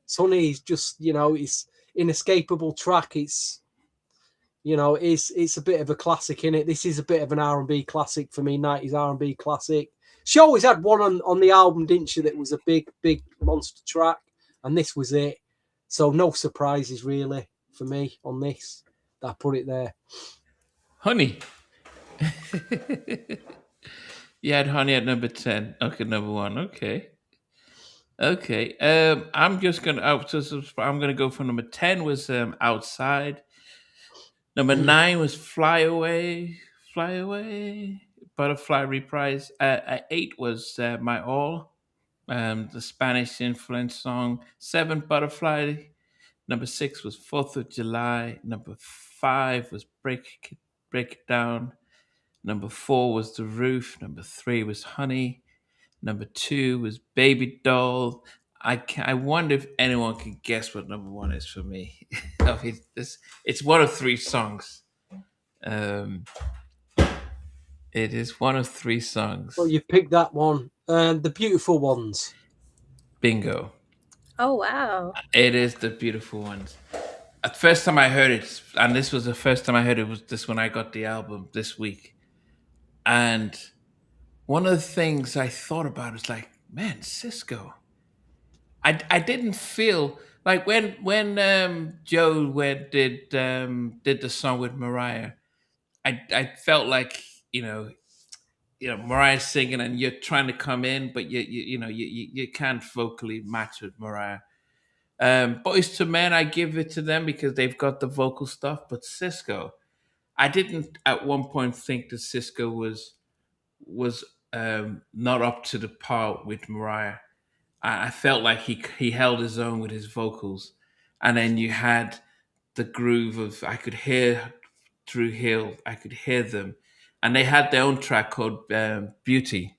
Sonny is just, it's inescapable track. It's, it's a bit of a classic in it. This is a bit of an R&B classic for me, 90s R&B classic. She always had one on the album, didn't she? That was a big monster track, and this was it. So no surprises really for me on this. I put it there. Honey. You had Honey at number 10. Okay, number 1. Okay. I'm just gonna I'm gonna go for number 10 was Outside. Number 9 was Fly Away, Butterfly Reprise. 8 was My All, the Spanish influence song. 7, Butterfly. Number 6 was 4th of July. Number 5 was Break It Down. Number 4 was The Roof. Number 3 was Honey. Number 2 was Babydoll. I wonder if anyone can guess what number 1 is for me. It's one of 3 songs. It is one of 3 songs. Well, you picked that one. The Beautiful Ones. Bingo. Oh, wow. It is The Beautiful Ones. The first time I heard it, and this was the first time I heard it, was this when I got the album this week. And one of the things I thought about is like, man, Cisco. I didn't feel like when Joe did the song with Mariah, I felt like Mariah's singing and you're trying to come in, but you can't vocally match with Mariah. Boys to Men, I give it to them because they've got the vocal stuff. But Cisco, I didn't at one point think that Cisco was not up to the par with Mariah. I felt like he held his own with his vocals, and then you had the groove of I could hear Drew Hill, I could hear them, and they had their own track called Beauty,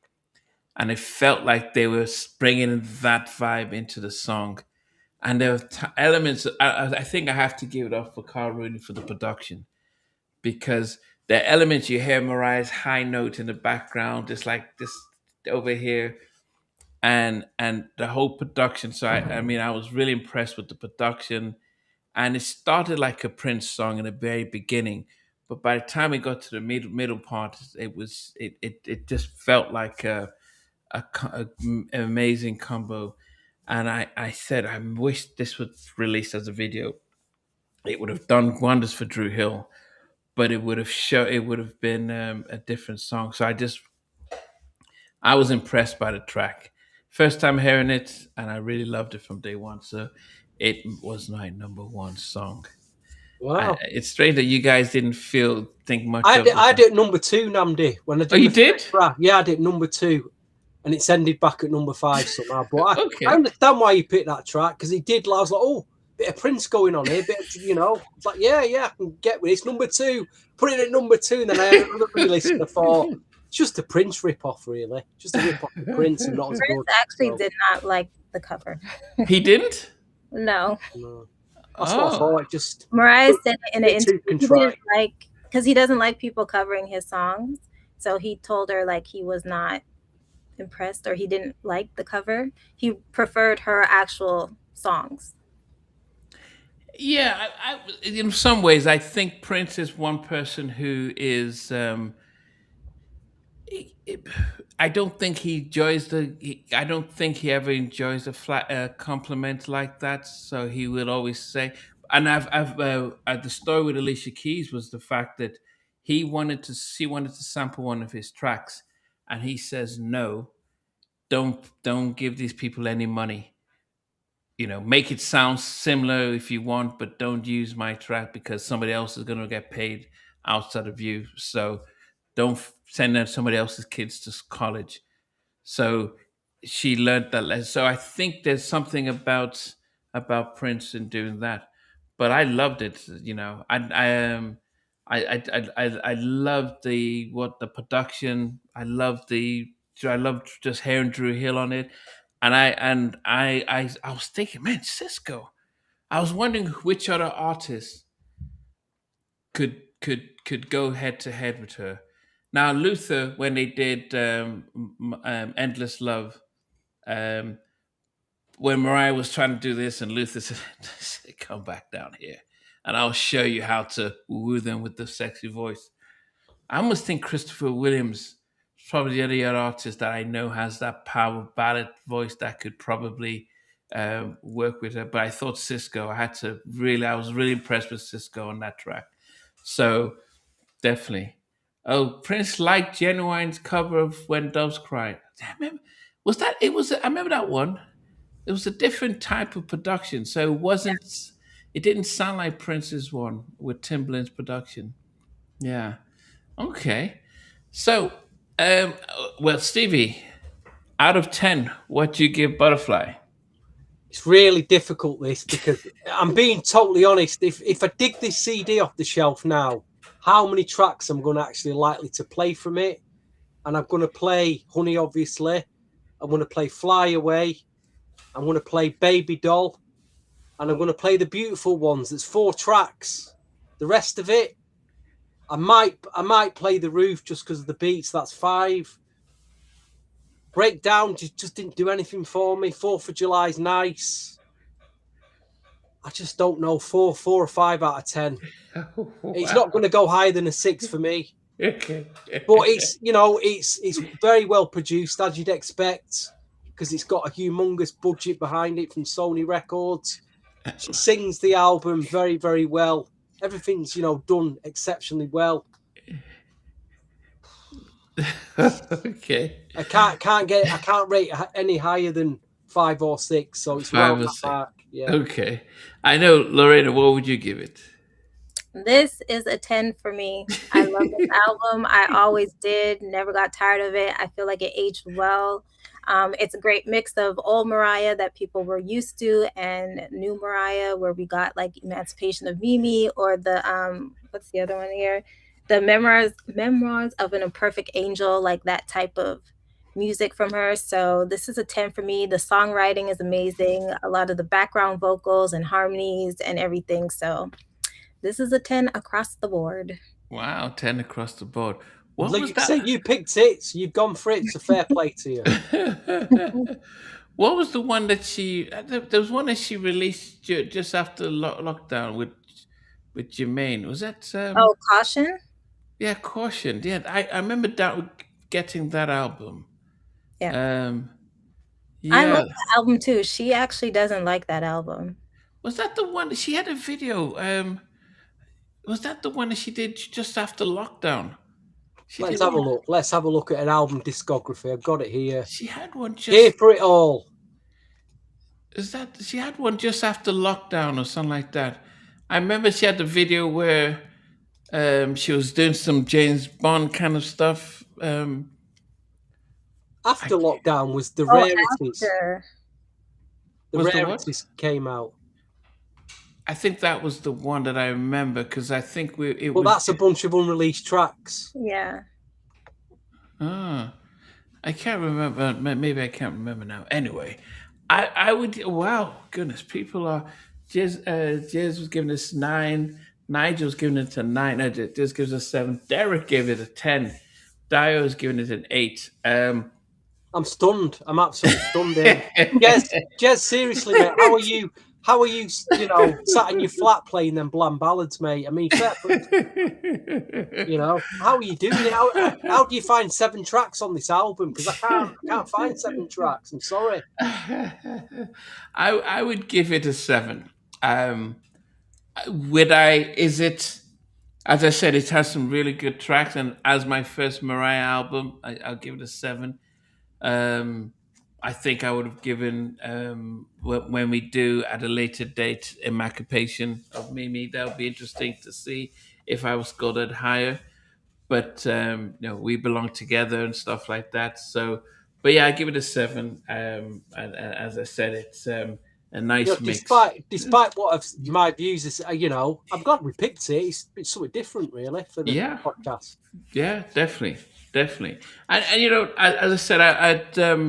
and it felt like they were bringing that vibe into the song. And there were elements. I think I have to give it up for Carl Rooney for the production because there are elements you hear Mariah's high note in the background, just like this over here, and the whole production. So I mean, I was really impressed with the production, and it started like a Prince song in the very beginning, but by the time we got to the middle part, it just felt like an amazing combo. And I said I wish this was released as a video. It would have done wonders for Drew Hill, but it would have been a different song. So I was impressed by the track. First time hearing it, and I really loved it from day one. So it was my number one song. Wow. It's strange that you guys didn't think much I of did, it. I did number 2, Namdi. When I did you did? Track. Yeah, I did number 2. And it's ended back at number 5 somehow. But Okay. I understand why you picked that track, because he did. I was like, oh, bit of Prince going on here, bit of, it's like, yeah, I can get with it. It's number 2. Put it at number 2, and then I had another re-listen. I thought, it's just a Prince rip-off, really. Just a rip-off of Prince and not as Prince good. actually did not like the cover. He didn't? No. That's what I thought. Just Mariah said in an interview he contrived. didn't like, because he doesn't like people covering his songs. So he told her like he was not impressed, or he didn't like the cover. He preferred her actual songs. Yeah, I in some ways, I think Prince is one person who is. I don't think he enjoys I don't think he ever enjoys a flat compliment like that. So he will always say, and the story with Alicia Keys was the fact that she wanted to sample one of his tracks, and he says no, don't give these people any money. Make it sound similar if you want, but don't use my track because somebody else is going to get paid outside of you. So don't send out somebody else's kids to college. So she learned that lesson. So I think there's something about Prince in doing that. But I loved it. I loved the production. I loved just hearing Drew Hill on it. And I was thinking, man, Cisco. I was wondering which other artists could go head to head with her. Now Luther, when they did Endless Love, when Mariah was trying to do this, and Luther said, "Come back down here, and I'll show you how to woo them with the sexy voice." I almost think Christopher Williams is probably the only other artist that I know has that power ballad voice that could probably work with her. But I thought Cisco. I was really impressed with Cisco on that track. So definitely. Oh, Prince liked Genuine's cover of When Doves Cry. I remember, I remember that one. It was a different type of production. So it didn't sound like Prince's one with Timbaland's production. Yeah. Okay. So, well, Stevie, out of 10, what do you give Butterfly? It's really difficult, this, because I'm being totally honest. If I dig this CD off the shelf now, how many tracks I'm going to actually likely to play from it? And I'm going to play Honey, obviously. I'm going to play Fly Away. I'm going to play Babydoll. And I'm going to play the Beautiful Ones. There's 4 tracks. The rest of it, I might play The Roof just because of the beats. That's 5. Breakdown just didn't do anything for me. 4th of July's nice. I just don't know. 4 or 5 out of 10. Wow. It's not going to go higher than a 6 for me. Okay. But it's very well produced, as you'd expect, because it's got a humongous budget behind it from Sony Records. She sings the album very, very well. Everything's done exceptionally well. Okay. I can't rate any higher than 5 or 6, so it's 5 or 6. Yeah. Okay. I know, Lorena, what would you give it? This is a 10 for me. I love this album. I always did. Never got tired of it. I feel like it aged well. It's a great mix of old Mariah that people were used to and new Mariah, where we got like Emancipation of Mimi, or the what's the other one here? The Memoirs of an Imperfect Angel, like that type of music from her. So this is a 10 for me. The songwriting is amazing. A lot of the background vocals and harmonies and everything. So this is a 10 across the board. Wow, 10 across the board. What Like was you that? say, you picked it, so you've gone for it. It's a fair play to you. What was the one that she? There was one that she released just after lockdown with Jermaine. Was that? Oh, Caution? Yeah, Caution. Yeah, I remember getting that album. Yeah. Yeah. I love the album too. She actually doesn't like that album. Was that the one that she had a video? Was that the one that she did just after lockdown? Let's have a look. Let's have a look at an album discography. I've got it here. She had one just Here for it all. Is that she had one just after lockdown or something like that? I remember she had the video where she was doing some James Bond kind of stuff. After lockdown was the Rarities. After. The Rarities came out. I think that was the one that I remember because I think Well, that's a bunch of unreleased tracks. Yeah. I can't remember. Maybe I can't remember now. Anyway, I would. Wow, goodness, people are. Jez was giving us 9. Nigel's giving it a 9. No, Jez gives us 7. Derek gave it a 10. Dio's giving it an 8. I'm stunned. I'm absolutely stunned. Jez, seriously, mate, how are you? How are you, sat in your flat playing them bland ballads, mate? I mean, how are you doing it? How do you find 7 tracks on this album? Because I can't find 7 tracks. I'm sorry. I would give it a 7. Is it, as I said, it has some really good tracks, and as my first Mariah album, I'll give it a 7. I think I would have given, when we do at a later date, Emancipation of Mimi. That'll be interesting to see if I was scored it higher. But, we belong together and stuff like that. So, but yeah, I give it a 7. And as I said, it's a nice mix. Despite what of my views is, I'm glad we picked it. It's something different, really, for the podcast. Yeah, definitely. And as I said,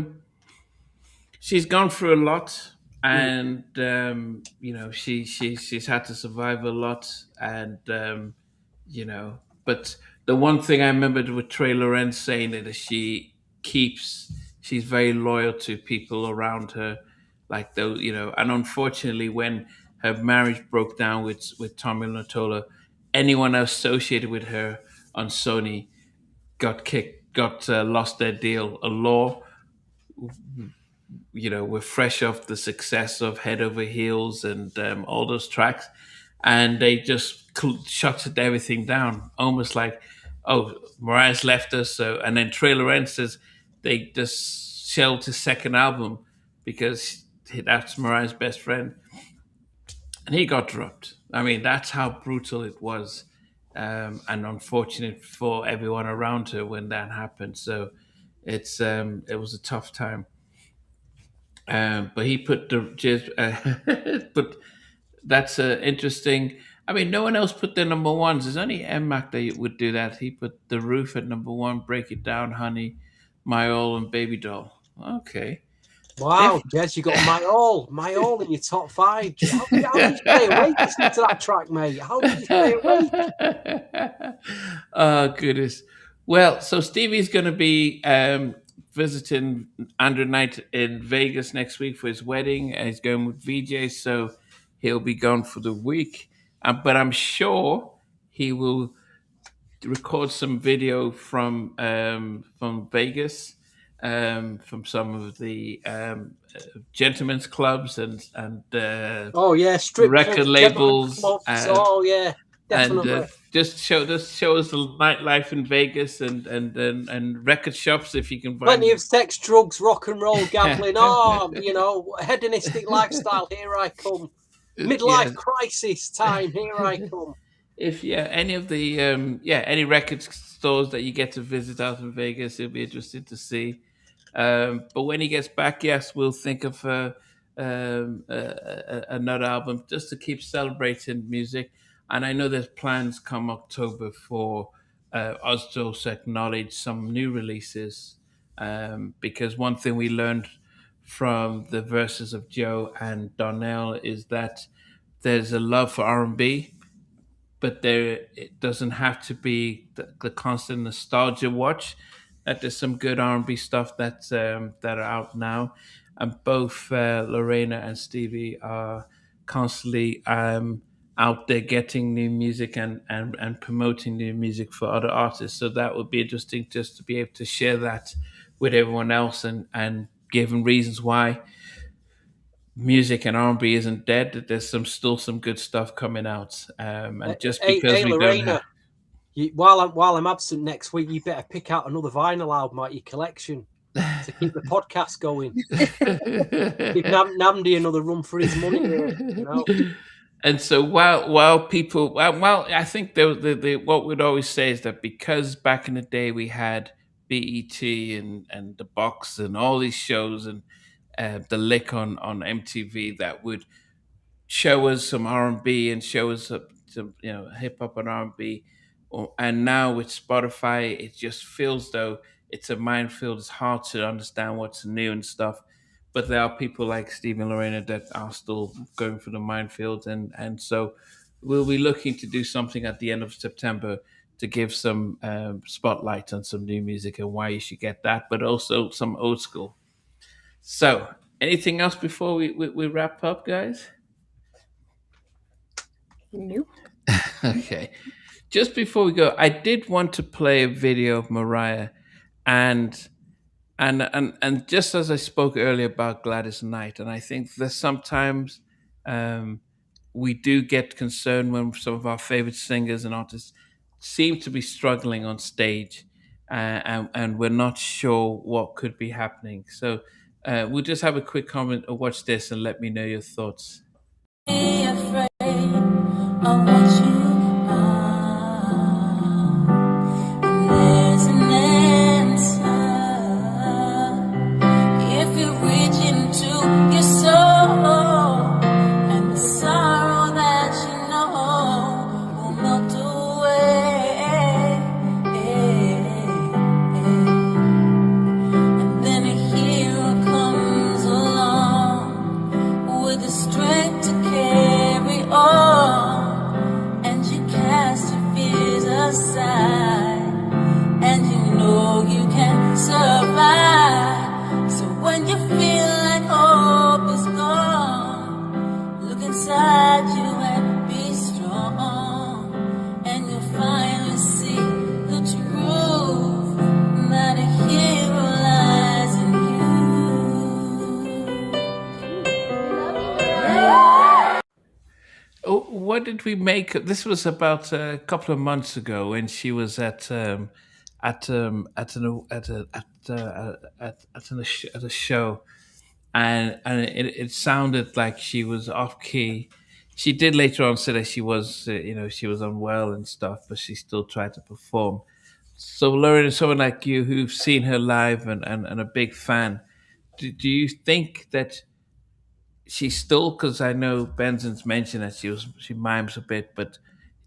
she's gone through a lot, and she's had to survive a lot, and But the one thing I remembered with Trey Lorenz saying that she's very loyal to people around her, like those, And unfortunately, when her marriage broke down with Tommy Latola, anyone associated with her on Sony lost their deal. A Law, we're fresh off the success of Head Over Heels and all those tracks, and they just shut everything down, almost like, oh, Mariah's left us. So, and then Trey Lorenz says they just shelved his second album because that's Mariah's best friend, and he got dropped. I mean, that's how brutal it was, and unfortunate for everyone around her when that happened. So it was a tough time. But he put but that's interesting. I mean, no one else put their number ones. There's only M-Mac that would do that. He put The Roof at number 1, Break It Down, Honey, My All, and Babydoll. Okay. Wow, Jez, you got my all in your top 5. How did you stay awake listening to that track, mate? How did you stay awake? Oh, goodness. Well, so Stevie's going to be visiting Andrew Knight in Vegas next week for his wedding, and he's going with VJ, so he'll be gone for the week. But I'm sure he will record some video from Vegas, from some of the gentlemen's clubs and strip record labels. Clubs. Definitely. And just show us the nightlife in Vegas and record shops if you can find Plenty them. of sex, drugs, rock and roll, gambling. Oh, hedonistic lifestyle. Here I come. Midlife Yeah. crisis time. Here I come. If any of the any record stores that you get to visit out in Vegas, it'll be interesting to see. But when he gets back, yes, we'll think of another album just to keep celebrating music. And I know there's plans come October for us to also acknowledge some new releases. Because one thing we learned from the verses of Joe and Donnell is that there's a love for R&B, but there it doesn't have to be the constant nostalgia watch. That there's some good R&B stuff that are out now, and both Lorena and Stevie are constantly out there getting new music and promoting new music for other artists. So that would be interesting just to be able to share that with everyone else and give them reasons why music and R&B isn't dead. That there's still some good stuff coming out, and just because Hey, we don't have. Lorena, while I'm absent next week, you better pick out another vinyl album out your collection to keep the podcast going. Give Namdi another run for his money. And so while people, I think what we'd always say is that because back in the day we had BET and the Box and all these shows and the Lick on MTV that would show us some R&B and show us some hip hop and R&B. And now with Spotify, it just feels though it's a minefield. It's hard to understand what's new and stuff. But there are people like Steve and Lorena that are still going through the minefield, and so we'll be looking to do something at the end of September to give some spotlight on some new music and why you should get that, but also some old school. So, anything else before we wrap up, guys? Nope. Okay. Just before we go, I did want to play a video of Mariah, and and just as I spoke earlier about Gladys Knight, and I think that sometimes um, we do get concerned when some of our favorite singers and artists seem to be struggling on stage, and we're not sure what could be happening. So we'll just have a quick comment or watch this and let me know your thoughts. Be afraid of what you are. There's an answer if you reach into your soul, and the sorrow that you know will melt away. And then a hero comes along with the strength to carry on, and you cast your fears aside, and you know you can survive. So when you feel like hope is gone, look inside you and be strong, and you'll finally see the truth that a hero lies in you. What did we make? This was about a couple of months ago when she was at an at a show, and it sounded like she was off key. She did later on say that she was she was unwell and stuff, but she still tried to perform. So Lauren, someone like you who've seen her live and a big fan, do you think that she's still, because I know Benson's mentioned that she mimes a bit, but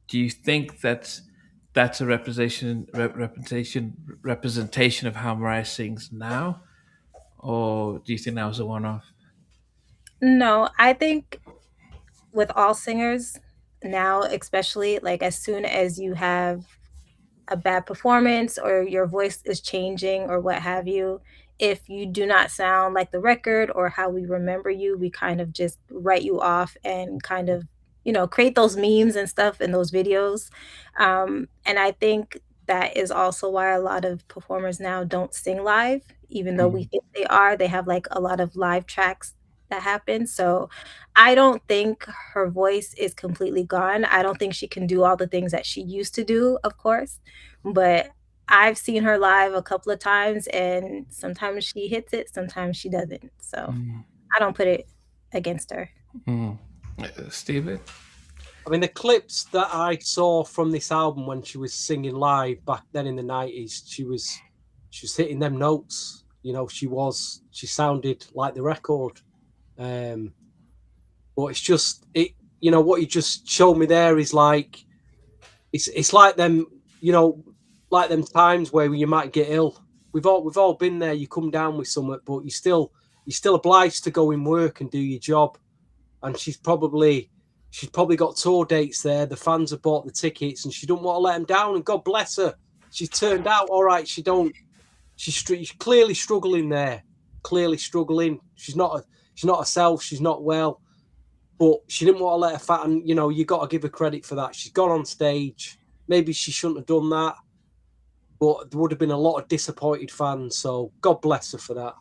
do you think that that's a representation of how Mariah sings now, or do you think that was a one-off? No, I think with all singers now, especially like as soon as you have a bad performance or your voice is changing or what have you, if you do not sound like the record or how we remember you, we kind of just write you off and kind of, create those memes and stuff in those videos. And I think that is also why a lot of performers now don't sing live, even though we Mm. think they are. They have like a lot of live tracks that happened. So I don't think her voice is completely gone. I don't think she can do all the things that she used to do, of course, but I've seen her live a couple of times, and sometimes she hits it, sometimes she doesn't. So I don't put it against her. Steven? I mean, the clips that I saw from this album when she was singing live back then in the 90s, she was hitting them notes. You know, she sounded like the record. But it's just you know, what you just showed me there is like it's like them, you know, like them times where you might get ill. We've all been there. You come down with something, but you're still obliged to go in work and do your job. And she's probably got tour dates there. The fans have bought the tickets, and she don't want to let them down. And God bless her, she's turned out all right. She's clearly struggling there. Clearly struggling. She's not herself. She's not well. But she didn't want to let her fat, and you know, you got to give her credit for that. She's gone on stage. Maybe she shouldn't have done that, but there would have been a lot of disappointed fans. So God bless her for that.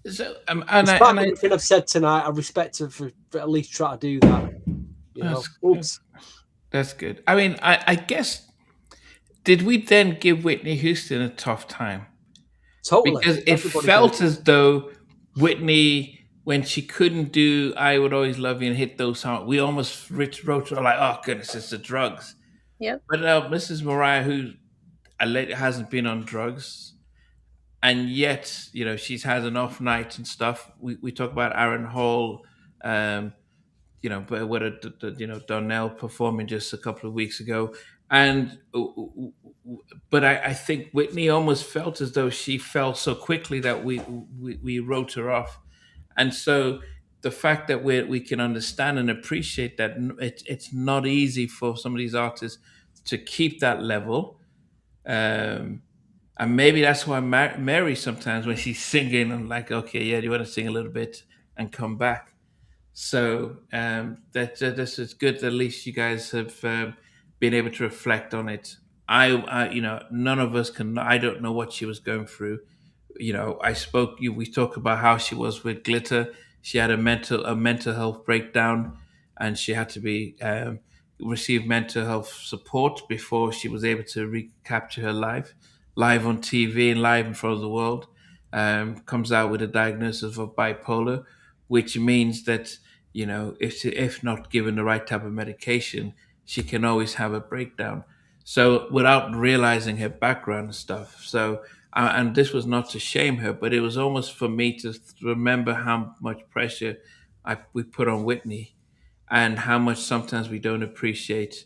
So, everything I've said tonight, I respect her for at least trying to do that. You know? That's good. I mean, I guess, did we then give Whitney Houston a tough time? Totally. Because it felt as though Whitney, when she couldn't do "I Would Always Love You" and hit those songs, we almost wrote her like, "Oh goodness, it's the drugs." Yep. But Mrs. Mariah, who hasn't been on drugs, and yet, you know, she's had an off night and stuff. We talk about Aaron Hall, you know, but you know, Donnell performing just a couple of weeks ago, and but I think Whitney almost felt as though she fell so quickly that we wrote her off. And so the fact that we can understand and appreciate that it's not easy for some of these artists to keep that level. And maybe that's why Mary sometimes when she's singing, I'm like, okay, yeah, do you want to sing a little bit and come back? So this is good. At least you guys have been able to reflect on it. I you know, none of us can. I don't know what she was going through. You know, we talk about how she was with Glitter. She had a mental health breakdown, and she had to be receive mental health support before she was able to recapture her life on TV and live in front of the world. Comes out with a diagnosis of bipolar, which means that, you know, if not given the right type of medication, she can always have a breakdown. So without realizing her background and stuff. So and this was not to shame her, but it was almost for me to remember how much pressure we put on Whitney, and how much sometimes we don't appreciate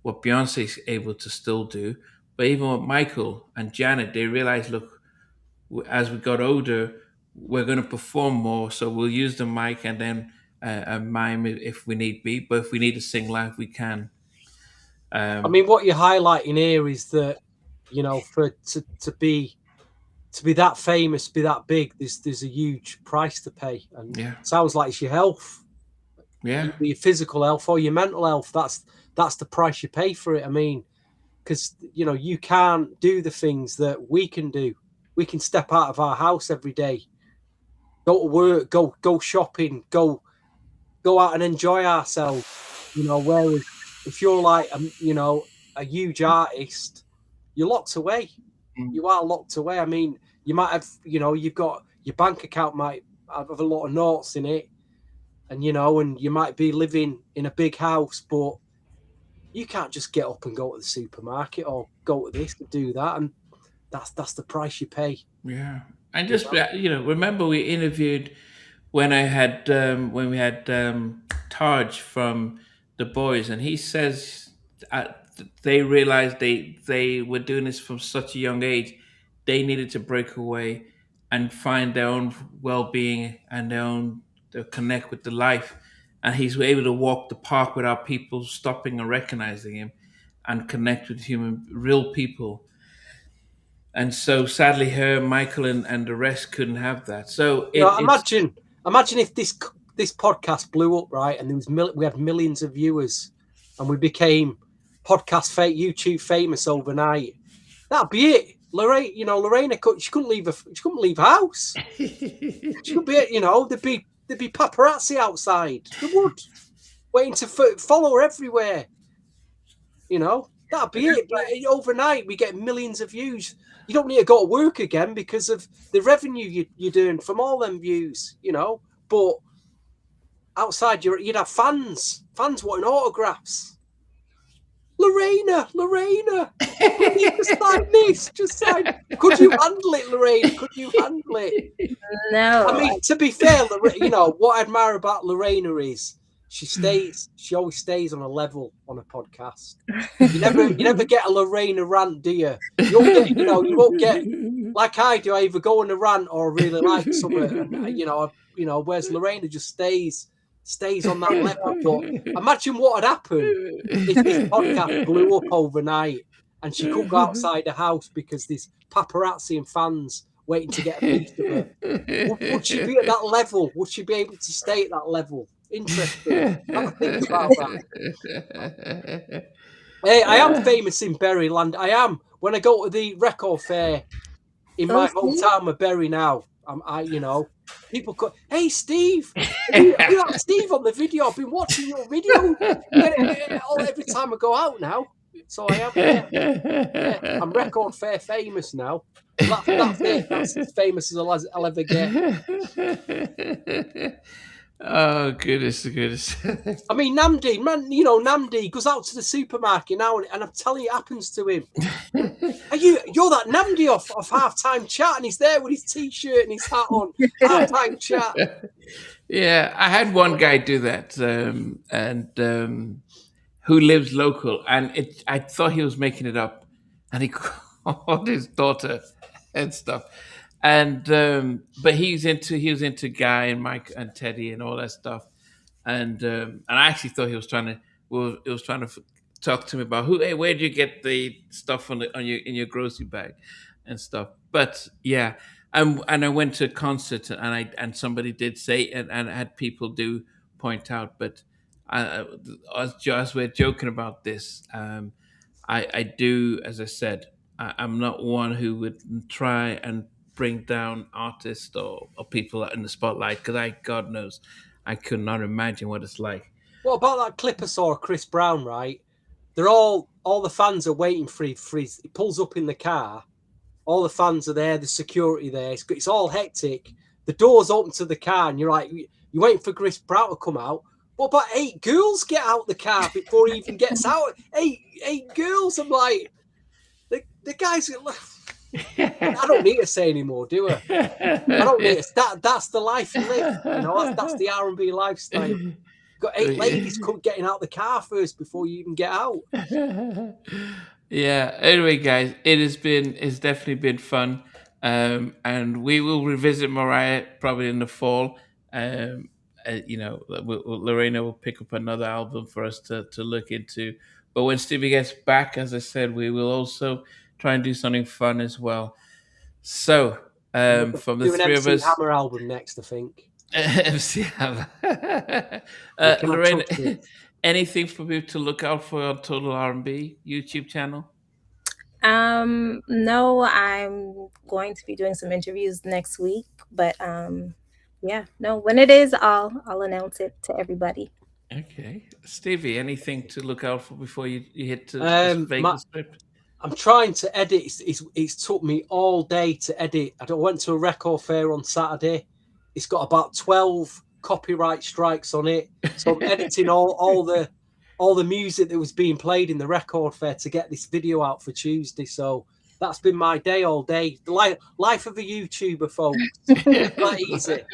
what Beyonce is able to still do. But even with Michael and Janet, they realized, look, as we got older, we're going to perform more, so we'll use the mic and then mime if we need be. But if we need to sing live, we can. I mean, what you're highlighting here is that, you know, to be that famous, be that big, there's a huge price to pay, and it sounds like it's your health, your physical health or your mental health. That's the price you pay for it. I mean, because, you know, you can't do the things that we can do. We can step out of our house every day, go to work, go shopping, go out and enjoy ourselves. You know, whereas if you're like, you know, a huge artist, you're locked away. You are locked away. I mean, you might have, you know, you've got your bank account might have a lot of notes in it, and, you know, and you might be living in a big house, but you can't just get up and go to the supermarket or go to this and do that. And that's the price you pay. Yeah. And just, you know, remember we interviewed when we had Taj from The Boys, and he says they realized they were doing this from such a young age. They needed to break away and find their own well-being and to connect with the life. And he's able to walk the park without people stopping and recognizing him, and connect with real people. And so sadly, Michael and the rest couldn't have that. So imagine if this podcast blew up, right, and we had millions of viewers, and we became YouTube famous overnight. That'd be it. Lorena, she couldn't leave her house. She could be, you know, there'd be there'd be paparazzi outside. They would, waiting to follow her everywhere. You know, that'd be it. But overnight, we get millions of views. You don't need to go to work again because of the revenue you're doing from all them views. You know, but outside, you'd have fans wanting autographs. Lorena, just sign this. Just sign. Could you handle it, Lorena? Could you handle it? No. I mean, to be fair, you know what I admire about Lorena is she always stays on a level on a podcast. You never get a Lorena rant, do you? You won't get like I do. I either go on a rant or really like something. You know, whereas Lorena just stays on that level. But imagine what would happen if this podcast blew up overnight and she couldn't go outside the house because there's paparazzi and fans waiting to get a piece of her. Would she be at that level? Would she be able to stay at that level? Interesting. Have a think about that. Hey, I am famous in Berryland. I am. When I go to the record fair in my hometown of Berry now, people go, "Hey, Steve, you got Steve on the video. I've been watching your video every time I go out now." So I am. Yeah, I'm record fair famous now. That's it. That's as famous as I'll ever get. Oh, goodness. I mean, Namdi goes out to the supermarket now, and I'm telling you, it happens to him. You're that Namdi off halftime chat, and he's there with his t-shirt and his hat on. Halftime chat. Yeah, I had one guy do that, who lives local, and I thought he was making it up, and he called his daughter and stuff. And but he was into Guy and Mike and Teddy and all that stuff, and I actually thought he was trying to talk to me about where do you get the stuff in your grocery bag and stuff. But yeah, and I went to a concert and somebody did say and had people do point out, but as we're joking about this, I do, as I said, I'm not one who would try and bring down artists or people in the spotlight because God knows, I could not imagine what it's like. What about that clip I saw of Chris Brown, right? They're all the fans are waiting for him. He pulls up in the car. All the fans are there. The security there. It's all hectic. The doors open to the car, and you're like, you're waiting for Chris Brown to come out. What about 8 girls get out the car before he even gets out? Eight girls. I'm like, the guys. I don't need to say anymore, do I? I don't need to. That's the life you live. You know, that's the R&B lifestyle. You've got 8 ladies getting out the car first before you even get out. Yeah. Anyway, guys, it's definitely been fun, and we will revisit Mariah probably in the fall. Lorena will pick up another album for us to look into. But when Stevie gets back, as I said, we will also try and do something fun as well. So, from the three of us, Hammer album next, I think. MC Hammer. Lorraine, anything for people to look out for on Total R&B YouTube channel? No, I'm going to be doing some interviews next week, but when it is, I'll announce it to everybody. Okay, Stevie, anything to look out for before you hit to Vegas trip? I'm trying to edit. It's took me all day to edit. I went to a record fair on Saturday. It's got about 12 copyright strikes on it. So I'm editing all the music that was being played in the record fair to get this video out for Tuesday. So that's been my day all day. The life of a YouTuber, folks. Never that easy.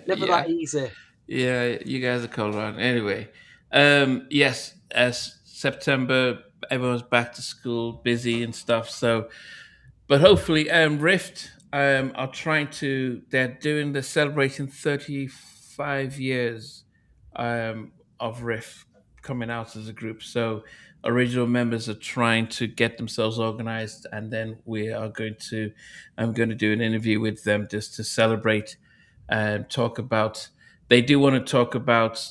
Never that easy. Yeah, you guys are cool around. Anyway, yes, as September, everyone's back to school, busy and stuff. So, but hopefully, Rift they're celebrating 35 years of Rift coming out as a group. So original members are trying to get themselves organized, and then I'm going to do an interview with them just to celebrate and talk about. They do want to talk about,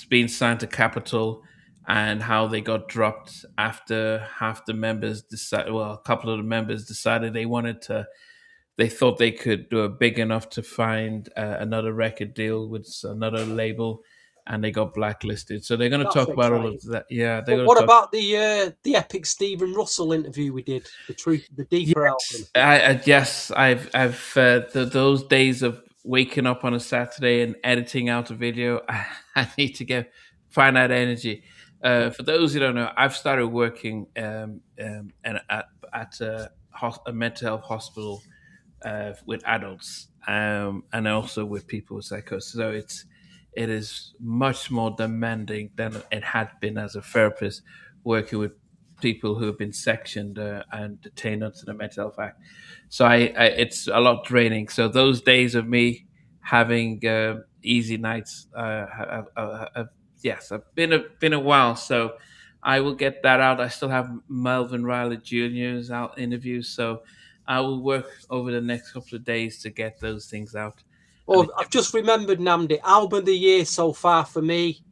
being signed to Capitol and how they got dropped after half the members a couple of the members decided they wanted to they thought they could do it big enough to find another record deal with another label, and they got blacklisted. So they're going to talk about all of that. Yeah. What about the epic Stephen Russell interview we did? The Deeper album. Yes, I've those days of waking up on a Saturday and editing out a video. I need to find that energy. For those who don't know, I've started working at a mental health hospital with adults, and also with people with psychosis. So it is much more demanding than it had been as a therapist, working with people who have been sectioned and detained under the Mental Health Act. So it's a lot draining. So those days of me having easy nights have been a while. So I will get that out. I still have Melvin Riley Jr.'s out interviews, so I will work over the next couple of days to get those things out. Oh, I've just remembered, Namdi. Album of the year so far for me.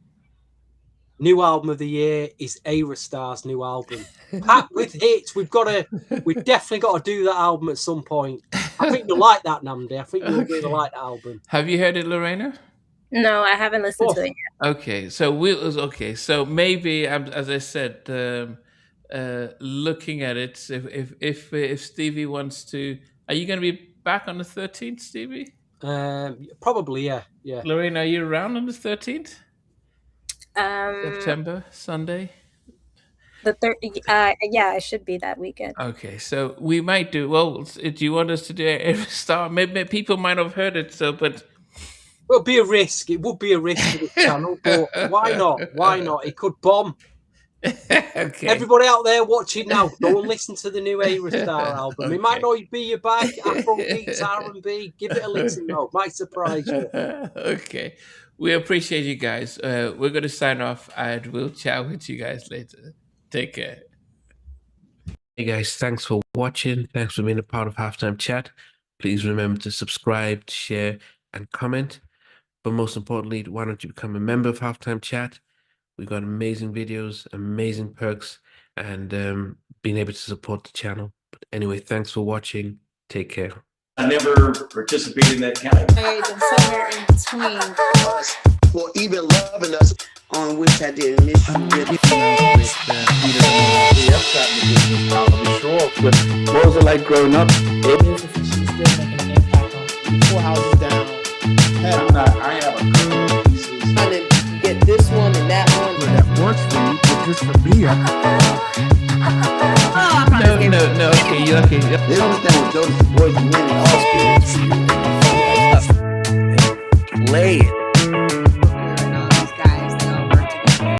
New album of the year is Star's new album. Packed with hits. We've definitely got to do that album at some point. I think you'll like that, Namdi. I think you'll really like that album. Have you heard it, Lorena? No, I haven't listened to it yet. Okay, so maybe, as I said, looking at it, if Stevie wants to, are you going to be back on the 13th, Stevie? Probably, yeah. Lorena, are you around on the 13th? September, Sunday? Yeah, I should be that weekend. Okay, so we might do, do you want us to do a star? Maybe people might have heard it, but... It would be a risk. It would be a risk for the channel, but why not? Why not? It could bomb. Okay. Everybody out there watching now, go and listen to the new Star album. Okay. It might not be your bag, Afrobeats, R&B. Give it a listen, though. Might surprise you. Okay. We appreciate you guys. We're going to sign off, and we'll chat with you guys later. Take care. Hey guys, thanks for watching. Thanks for being a part of Halftime Chat. Please remember to subscribe, share, and comment. But most importantly, why don't you become a member of Halftime Chat? We've got amazing videos, amazing perks, and being able to support the channel. But anyway, thanks for watching. Take care. I never participated in that kind of. And somewhere in between us, or even loving us, on which I did miss you really. What was it like growing up? She's still making an impact on 4 houses down. I have a couple pieces. I didn't get this one and that one. That works for you, but just for me, No, okay, you're okay. They don't understand what Jonas' voice meant in all spirits. Play it.